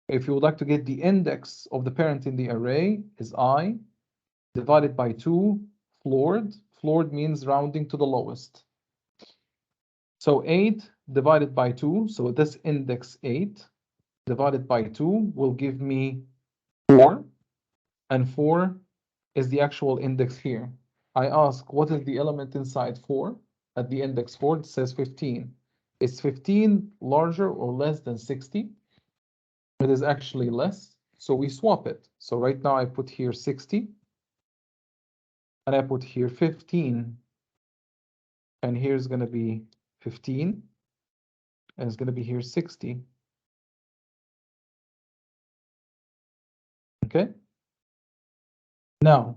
if you would like to get the index of the parent in the array, is I divided by 2 floored. Floored means rounding to the lowest. So 8 divided by 2, so this index 8 divided by 2 will give me 4, and 4 is the actual index here. I ask, what is the element inside 4? At the index 4, it says 15. Is 15 larger or less than 60? It is actually less, so we swap it. So right now I put here 60, and I put here 15, and here's going to be 15, and it's going to be here 60. Okay? Now,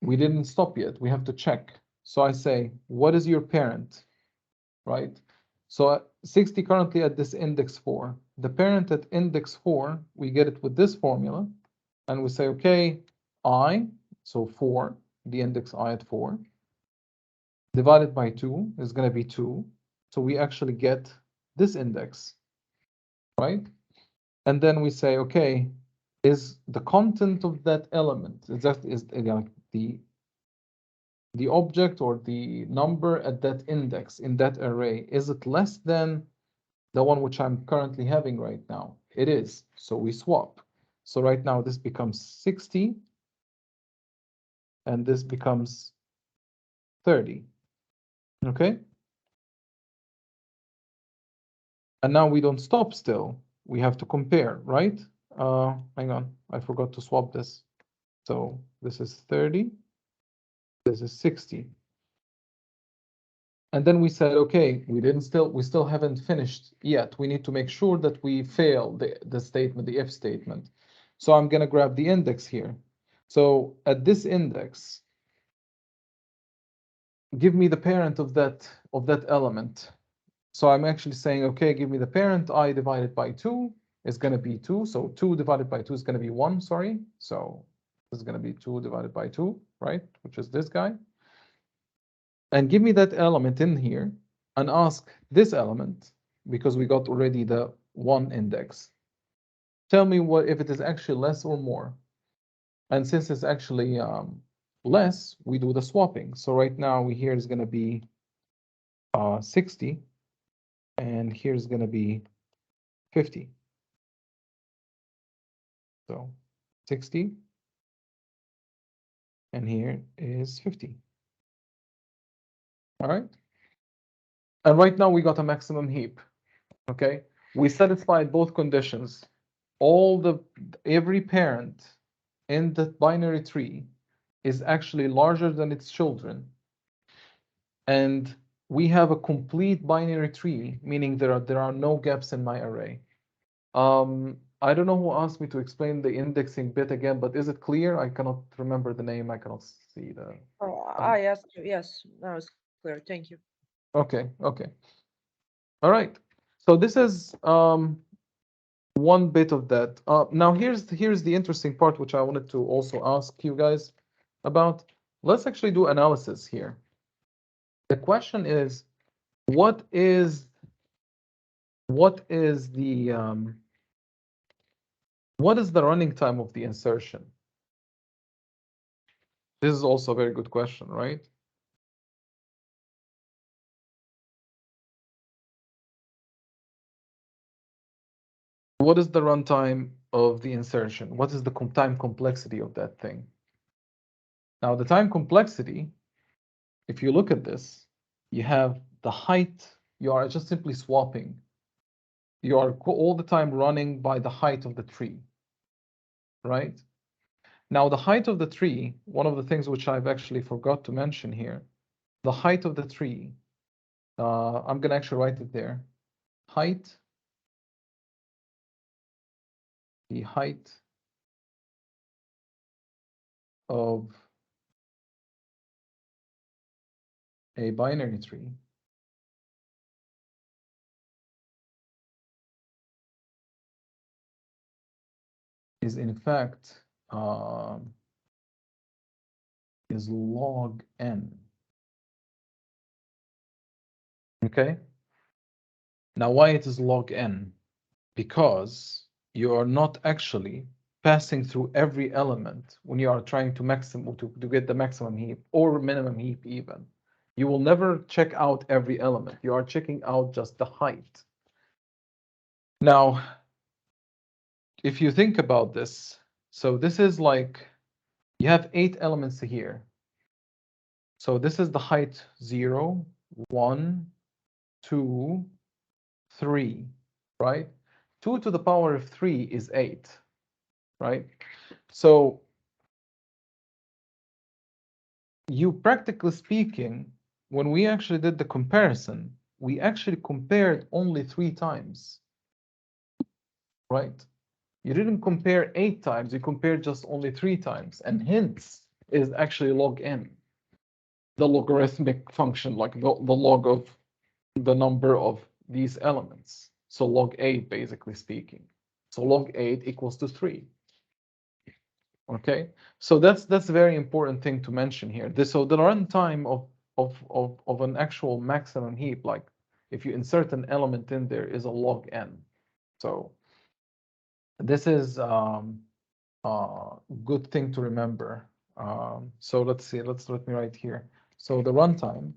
we didn't stop yet. We have to check. So I say, what is your parent? Right? So 60 currently at this index 4. The parent at index 4, we get it with this formula. And we say, okay, I, so 4, the index I at 4, divided by 2 is going to be 2. So we actually get this index, right? And then we say, okay, is the content of that element, is again the object or the number at that index in that array, is it less than the one which I'm currently having right now? It is. So we swap. So right now this becomes 60 and this becomes 30. Okay. And now we don't stop still. We have to compare, right? Hang on, I forgot to swap this. So this is 30. This is 60. And then we said, okay, we still haven't finished yet. We need to make sure that we fail the statement, the if statement. So I'm going to grab the index here. So at this index, give me the parent of that element. So I'm actually saying, okay, give me the parent. I divided by 2 is going to be 2. So 2 divided by 2 is going to be 1, sorry. So this is going to be 2 divided by 2, right? Which is this guy. And give me that element in here. and ask this element, because we got already the 1 index, tell me what if it is actually less or more. And since it's actually less, we do the swapping. So right now here is going to be 60, and here's going to be 50. So 60, and here is 50. All right. And right now we got a maximum heap. Okay. We satisfied both conditions. Every parent in the binary tree is actually larger than its children. And we have a complete binary tree, meaning there are no gaps in my array. I don't know who asked me to explain the indexing bit again, but is it clear? I cannot remember the name. I cannot see the. Oh, I asked you. Yes, now it's clear. Thank you. Okay. Okay. All right. So this is one bit of that. Now here's the interesting part, which I wanted to also ask you guys about. Let's actually do analysis here. The question is, what is the running time of the insertion? This is also a very good question, right? What is the runtime of the insertion? What is the time complexity of that thing? Now, the time complexity, if you look at this, you have the height. You are just simply swapping. You are all the time running by the height of the tree, right? Now, the height of the tree, one of the things which I've actually forgot to mention here, the height of the tree, I'm going to actually write it there. The height of a binary tree is in fact is log n. Okay. Now, why it is log n? Because you are not actually passing through every element when you are trying to get the maximum heap or minimum heap even. You will never check out every element. You are checking out just the height. Now, if you think about this, so this is like you have 8 elements here. So this is the height 0, 1, 2, 3, right? 2 to the power of 3 is 8, right? So you, practically speaking, when we actually did the comparison, we actually compared only 3 times, right? You didn't compare 8 times, you compared just only 3 times, and hence is actually log n, the logarithmic function, like the log of the number of these elements. So log 8, basically speaking. So log 8 equals to 3. Okay, so that's a very important thing to mention here. So the runtime of an actual maximum heap, like if you insert an element in there, is a log n. So this is good thing to remember. So let's see. Let me write here. So the runtime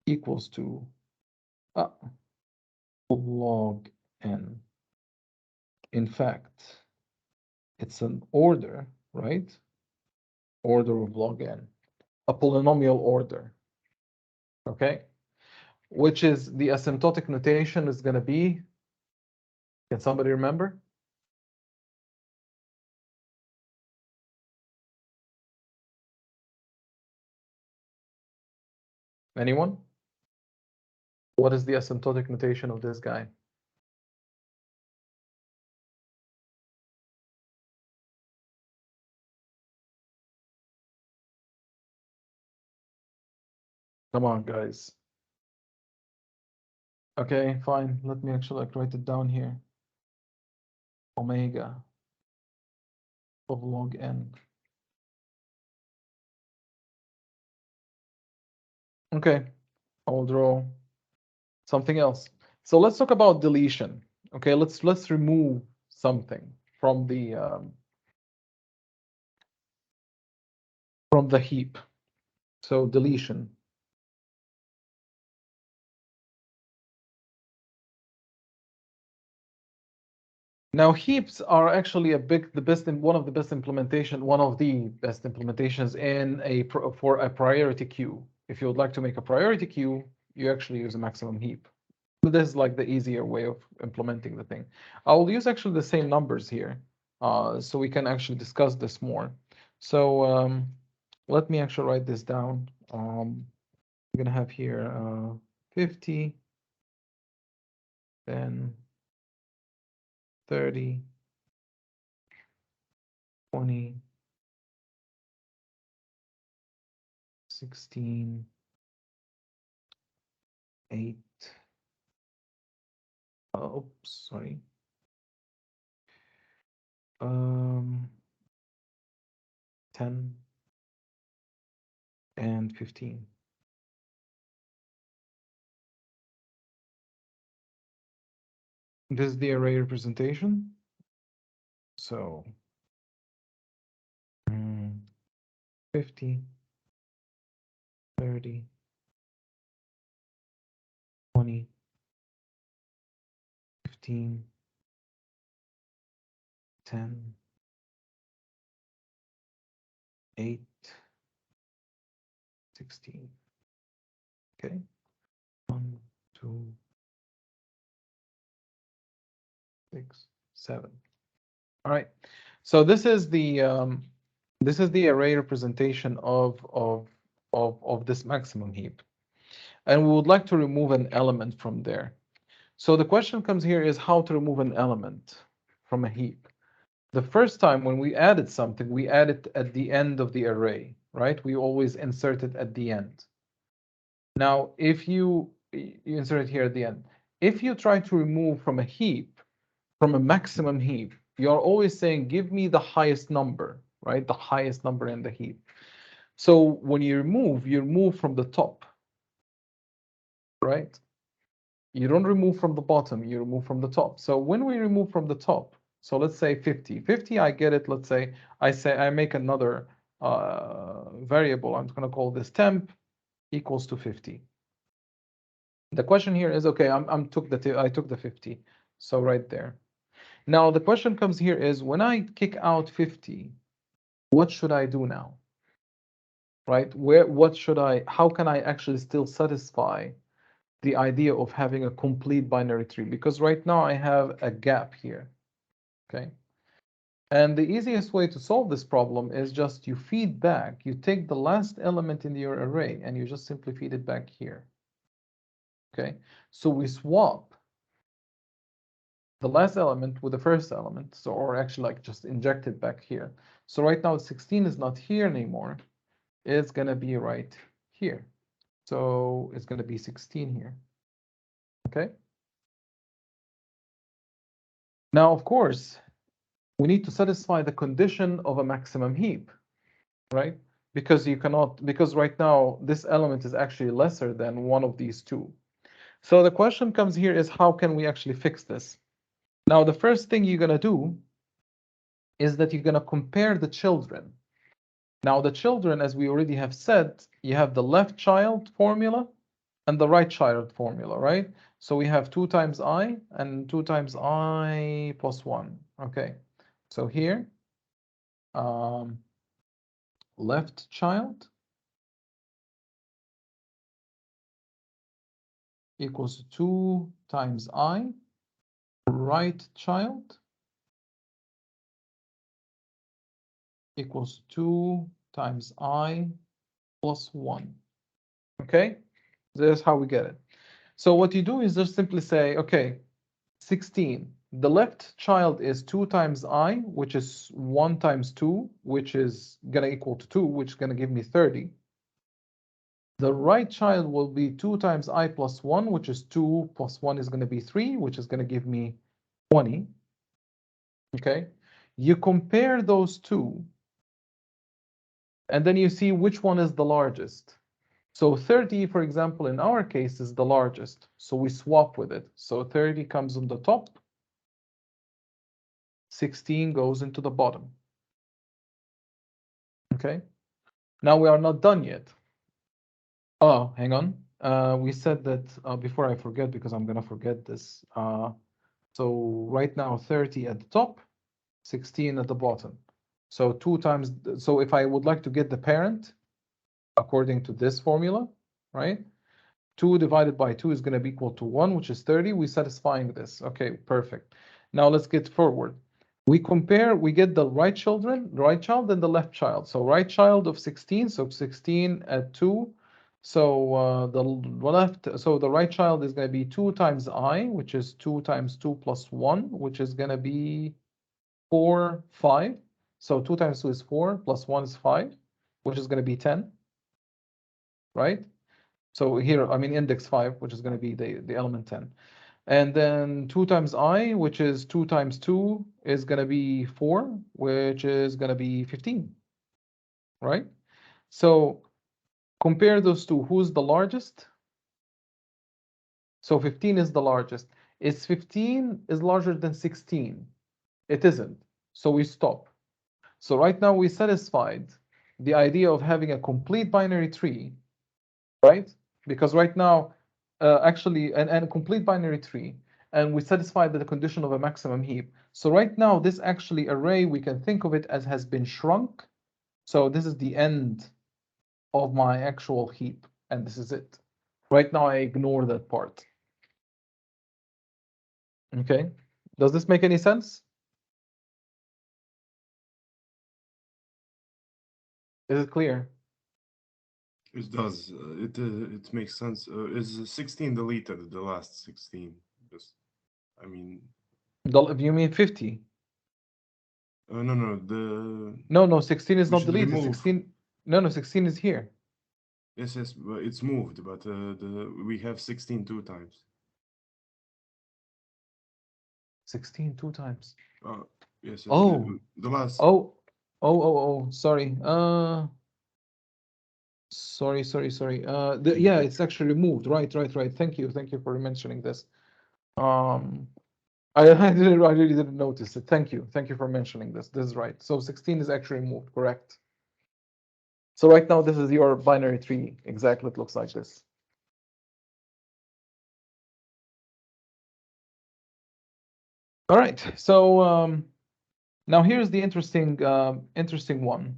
equals to log n. In fact, it's an order, right? Order of log n, a polynomial order. Okay, which is the asymptotic notation is going to be, can somebody remember? Anyone? What is the asymptotic notation of this guy? Come on, guys. Okay, fine. Let me actually write it down here. Omega of log n. Okay, I'll draw something else. So let's talk about deletion. Okay, let's remove something from the heap. So deletion. Now heaps are actually one of the best implementations in for a priority queue. If you would like to make a priority queue, you actually use a maximum heap. This is like the easier way of implementing the thing. I will use actually the same numbers here, so we can actually discuss this more. So let me actually write this down. I'm gonna have here 50, then 30, 20, 16, 8. Oops, sorry. 10 and 15. This is the array representation. So 50, 30, 20, 15, 10, 8, 16. Okay. 1, 2, 6, 7. All right. So this is the array representation of this maximum heap. And we would like to remove an element from there. So the question comes here is how to remove an element from a heap. The first time when we added something, we add it at the end of the array, right? We always insert it at the end. Now, if you insert it here at the end, if you try to remove from a heap, from a maximum heap, you're always saying, give me the highest number, right? The highest number in the heap. So when you remove from the top, right? You don't remove from the bottom, you remove from the top. So when we remove from the top, so let's say 50. 50, I get it, let's say, I make another variable. I'm going to call this temp equals to 50. The question here is, okay, I took the 50. So right there. Now the question comes here is, when I kick out 50, what should I do now? Right? How can I actually still satisfy the idea of having a complete binary tree? Because right now I have a gap here. Okay. And the easiest way to solve this problem is just you feed back, you take the last element in your array and you just simply feed it back here. Okay. So we swap the last element with the first element. So, or actually like just inject it back here. So right now 16 is not here anymore. It's going to be right here. So it's going to be 16 here. Okay. Now, of course, we need to satisfy the condition of a maximum heap, right? Because you cannot, because right now this element is actually lesser than one of these two. So the question comes here is, how can we actually fix this? Now, the first thing you're going to do is that you're going to compare the children. Now, the children, as we already have said, you have the left child formula and the right child formula, right? So we have 2 times I and 2 times I plus 1. Okay. So here, left child equals to 2 times I, right child equals 2 times I plus 1. Okay, this is how we get it. So what you do is just simply say, okay, 16. The left child is 2 times I, which is 1 times 2, which is going to equal to 2, which is going to give me 30. The right child will be 2 times I plus 1, which is 2 plus 1 is going to be 3, which is going to give me 20. Okay, you compare those two, and then you see which one is the largest. So 30, for example, in our case is the largest. So we swap with it. So 30 comes on the top. 16 goes into the bottom. Okay. Now we are not done yet. Oh, hang on. We said that before I forget, because I'm going to forget this. So right now 30 at the top, 16 at the bottom. So 2 times. So if I would like to get the parent, according to this formula, right? 2 divided by 2 is going to be equal to 1, which is 30. We're satisfying this. Okay, perfect. Now let's get forward. We compare, we get the right child and the left child. So right child of 16, so 16 at 2. So the right child is going to be 2 times I, which is 2 times 2 plus 1, which is going to be 4, 5. So 2 times 2 is 4, plus 1 is 5, which is going to be 10, right? So here, I mean, index 5, which is going to be the element 10. And then 2 times I, which is 2 times 2, is going to be 4, which is going to be 15, right? So compare those two. Who's the largest? So 15 is the largest. Is 15 is larger than 16? It isn't. So we stop. So right now we satisfied the idea of having a complete binary tree, right? Because right now, actually, and a complete binary tree, and we satisfied the condition of a maximum heap. So right now, this actually array, we can think of it as has been shrunk. So this is the end of my actual heap, and this is it. Right now, I ignore that part. Okay, does this make any sense? Is it clear? It does. It makes sense. Is 16 deleted? The last 16. Just, I mean. You mean 50? No. The. No. 16 is not deleted. Remove. 16. No. 16 is here. Yes. But it's moved. But we have 16 2 times. 16 2 times. Yes. Oh. The last. Oh. Sorry. Sorry. Yeah, it's actually removed. Right. Thank you for mentioning this. I really didn't notice it. Thank you for mentioning this. This is right. So 16 is actually removed. Correct. So right now this is your binary tree. Exactly, it looks like this. All right. So now here's the interesting one.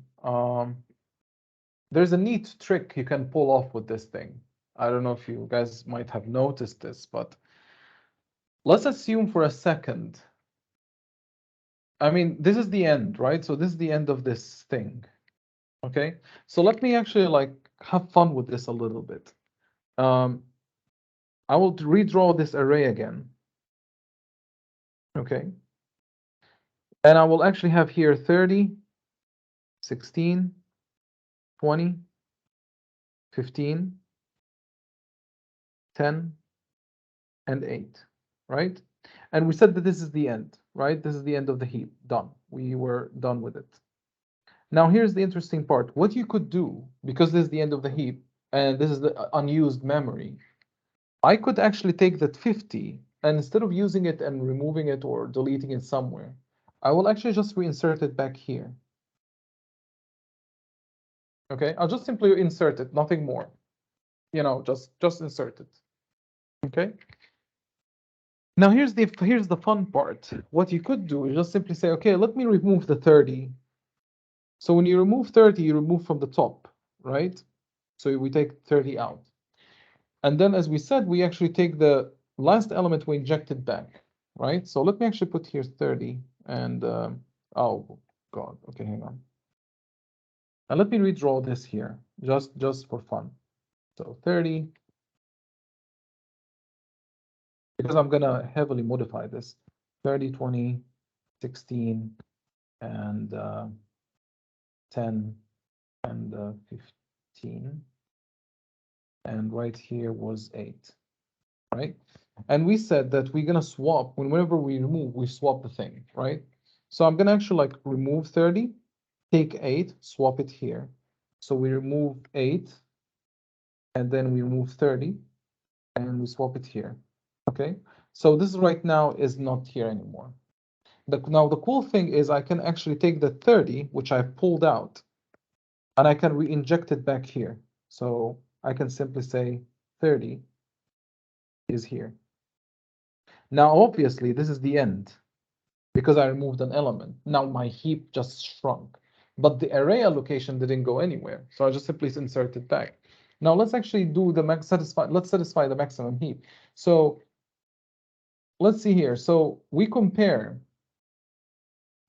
There's a neat trick you can pull off with this thing. I don't know if you guys might have noticed this, but let's assume for a second. I mean, this is the end, right? So this is the end of this thing. Okay. So let me actually like have fun with this a little bit. I will redraw this array again. Okay. And I will actually have here 30, 16, 20, 15, 10, and 8, right? And we said that this is the end, right? This is the end of the heap, done. We were done with it. Now here's the interesting part. What you could do, because this is the end of the heap, and this is the unused memory, I could actually take that 50, and instead of using it and removing it or deleting it somewhere, I will actually just reinsert it back here. Okay, I'll just simply insert it, nothing more. You know, just insert it. Okay. Now here's the fun part. What you could do is just simply say, okay, let me remove the 30. So when you remove 30, you remove from the top, right? So we take 30 out. And then as we said, we actually take the last element, we inject it back, right? So let me actually put here 30 and, oh God, okay, hang on. And let me redraw this here, just for fun. So 30, because I'm gonna heavily modify this, 30, 20, 16, and 10, and 15. And right here was 8, right? And we said that we're gonna swap, whenever we remove, we swap the thing, right? So I'm gonna actually like remove 30, take 8, swap it here. So we remove 8, and then we remove 30, and we swap it here. Okay, so this right now is not here anymore. Now the cool thing is I can actually take the 30, which I pulled out, and I can re-inject it back here. So I can simply say 30 is here. Now, obviously, this is the end because I removed an element. Now my heap just shrunk, but the array allocation didn't go anywhere. So I just simply insert it back. Now let's actually do the let's satisfy the maximum heap. So let's see here. So we compare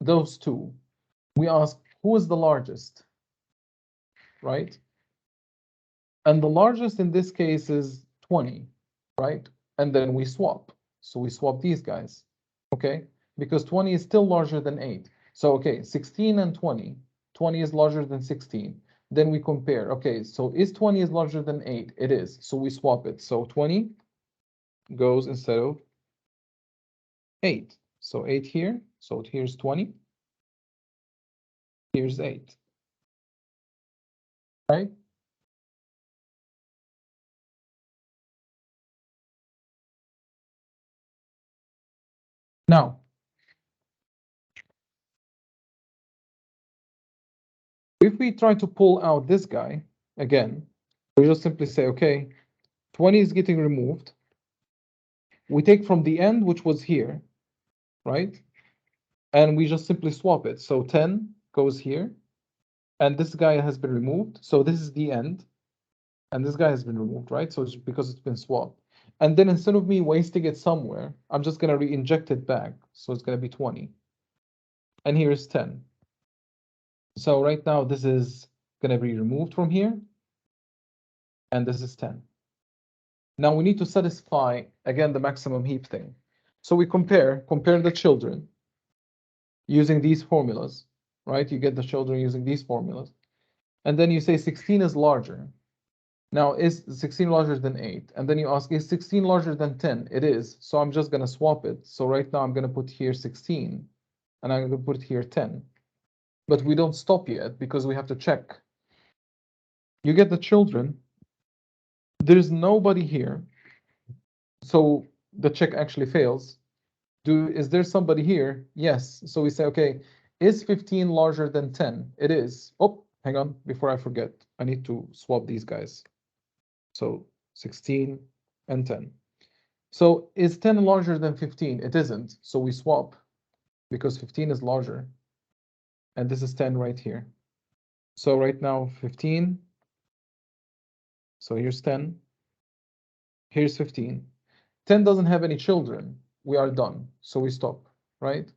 those two. We ask who is the largest, right? And the largest in this case is 20, right? And then we swap. So we swap these guys, okay? Because 20 is still larger than 8. So, okay, 16 and 20. 20 is larger than 16. Then we compare. Okay, so is 20 is larger than 8? It is. So we swap it. So 20 goes instead of 8. So 8 here. So here's 20. Here's 8. Right? Now, if we try to pull out this guy, again, we just simply say, okay, 20 is getting removed. We take from the end, which was here, right? And we just simply swap it. So 10 goes here, and this guy has been removed. So this is the end, and this guy has been removed, right? So it's because it's been swapped. And then instead of me wasting it somewhere, I'm just going to re-inject it back. So it's going to be 20. And here is 10. So right now, this is going to be removed from here, and this is 10. Now we need to satisfy, again, the maximum heap thing. So we compare the children using these formulas, right? You get the children using these formulas. And then you say 16 is larger. Now, is 16 larger than 8? And then you ask, is 16 larger than 10? It is. So I'm just going to swap it. So right now I'm going to put here 16, and I'm going to put here 10. But we don't stop yet because we have to check. You get the children. There's nobody here. So the check actually fails. Is there somebody here? Yes. So we say, okay, is 15 larger than 10? It is. Oh, hang on, before I forget, I need to swap these guys. So 16 and 10. So is 10 larger than 15? It isn't. So we swap because 15 is larger. And this is 10 right here. So right now 15. So here's 10. Here's 15. 10 doesn't have any children. We are done. So we stop, right?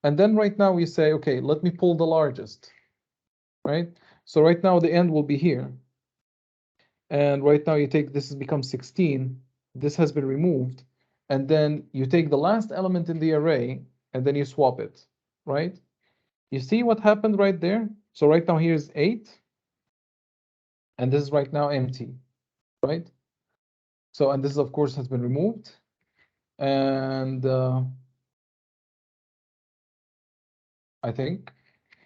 And then right now we say, okay, let me pull the largest, right? So right now the end will be here. And right now you take, this has become 16. This has been removed. And then you take the last element in the array and then you swap it, right? You see what happened right there? So right now here's 8. And this is right now empty, right? So, and this of course has been removed. And I think,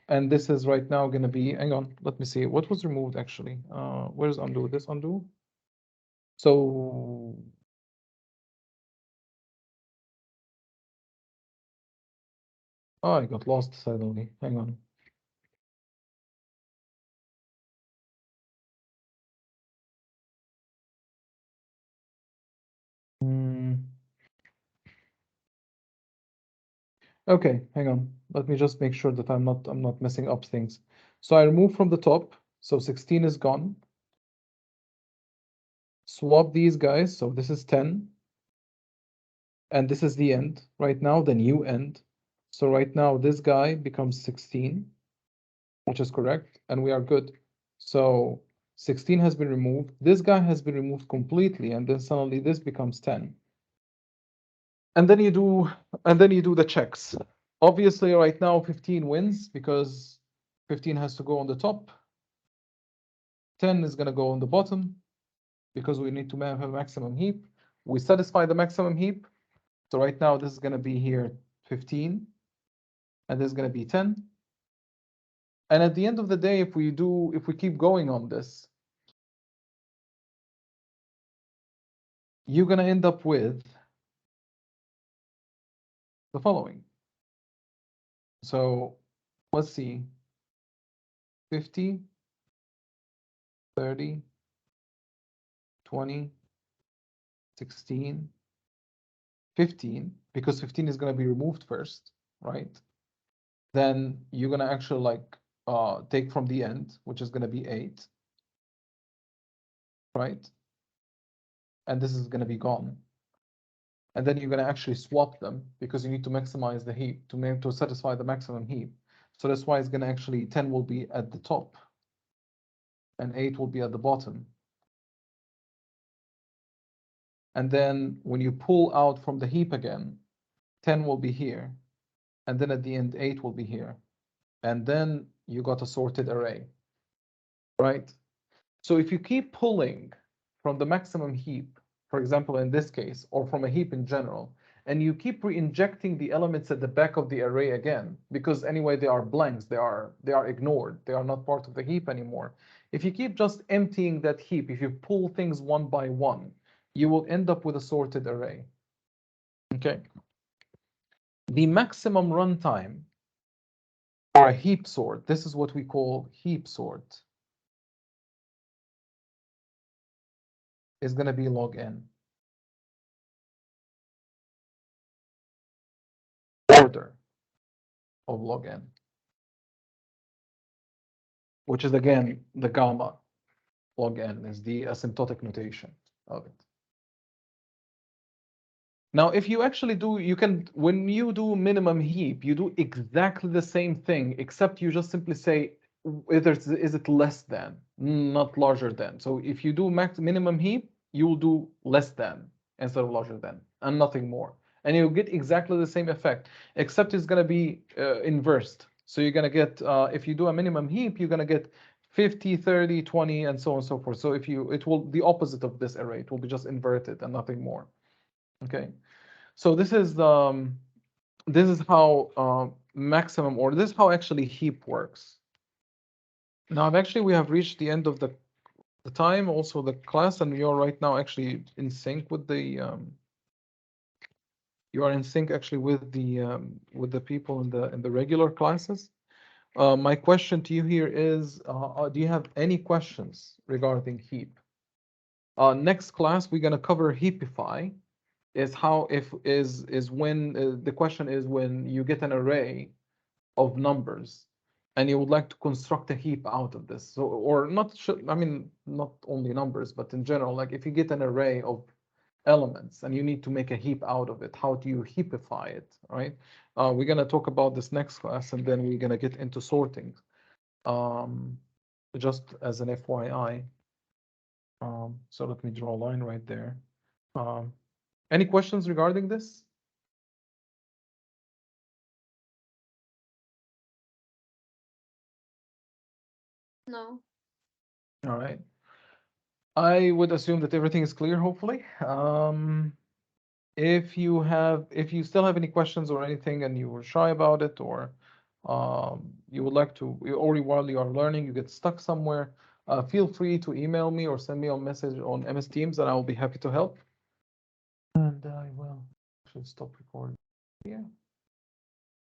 and this is right now going to be, hang on, let me see, what was removed actually? Where's undo? This undo? So, oh, I got lost suddenly, hang on. Okay, hang on. Let me just make sure that I'm not messing up things. So I remove from the top. So 16 is gone. Swap these guys. So this is 10. And this is the end. Right now, the new end. So right now, this guy becomes 16, which is correct. And we are good. So 16 has been removed. This guy has been removed completely. And then suddenly this becomes 10. And then you do the checks. Obviously, right now 15 wins because 15 has to go on the top. 10 is going to go on the bottom because we need to have a maximum heap. We satisfy the maximum heap. So right now this is going to be here 15 and this is going to be 10. And at the end of the day, if we keep going on this, you're going to end up with the following. So let's see, 50, 30, 20, 16, 15, because 15 is going to be removed first, right? Then you're going to actually like take from the end, which is going to be 8, right? And this is going to be gone. And then you're going to actually swap them because you need to maximize the heap to satisfy the maximum heap. So that's why it's going to actually 10 will be at the top and 8 will be at the bottom. And then when you pull out from the heap again, 10 will be here. And then at the end, 8 will be here. And then you got a sorted array, right? So if you keep pulling from the maximum heap, for example, in this case, or from a heap in general, and you keep re-injecting the elements at the back of the array again, because anyway, they are blanks, they are ignored, they are not part of the heap anymore. If you keep just emptying that heap, if you pull things one by one, you will end up with a sorted array. Okay. The maximum runtime for a heap sort, this is what we call heap sort, is going to be log n. Order of log n, which is again the gamma log n is the asymptotic notation of it. Now, if you actually do, you can, when you do minimum heap, you do exactly the same thing, except you just simply say, is it less than, not larger than. So if you do minimum heap, you will do less than instead of larger than, and nothing more. And you'll get exactly the same effect, except it's going to be inversed. So you're going to get, if you do a minimum heap, you're going to get 50, 30, 20, and so on and so forth. So if you, it will, the opposite of this array, it will be just inverted and nothing more. Okay, so this is how maximum, or this is how actually heap works. Now, we have reached the end of the time, also the class, and we are right now actually in sync with the you are in sync actually with the people in the regular classes. My question to you here is, do you have any questions regarding heap? Next class we're going to cover heapify. Is how is when the question is when you get an array of numbers and you would like to construct a heap out of this. So, or not, I mean, not only numbers, but in general, like if you get an array of elements and you need to make a heap out of it, how do you heapify it, right? We're going to talk about this next class, and then we're going to get into sorting. Just as an FYI. So let me draw a line right there. Any questions regarding this? No. All right. I would assume that everything is clear, hopefully. If you still have any questions or anything and you were shy about it, or you would like to, or while you are learning, you get stuck somewhere, feel free to email me or send me a message on MS Teams, and I will be happy to help. And I will actually stop recording here.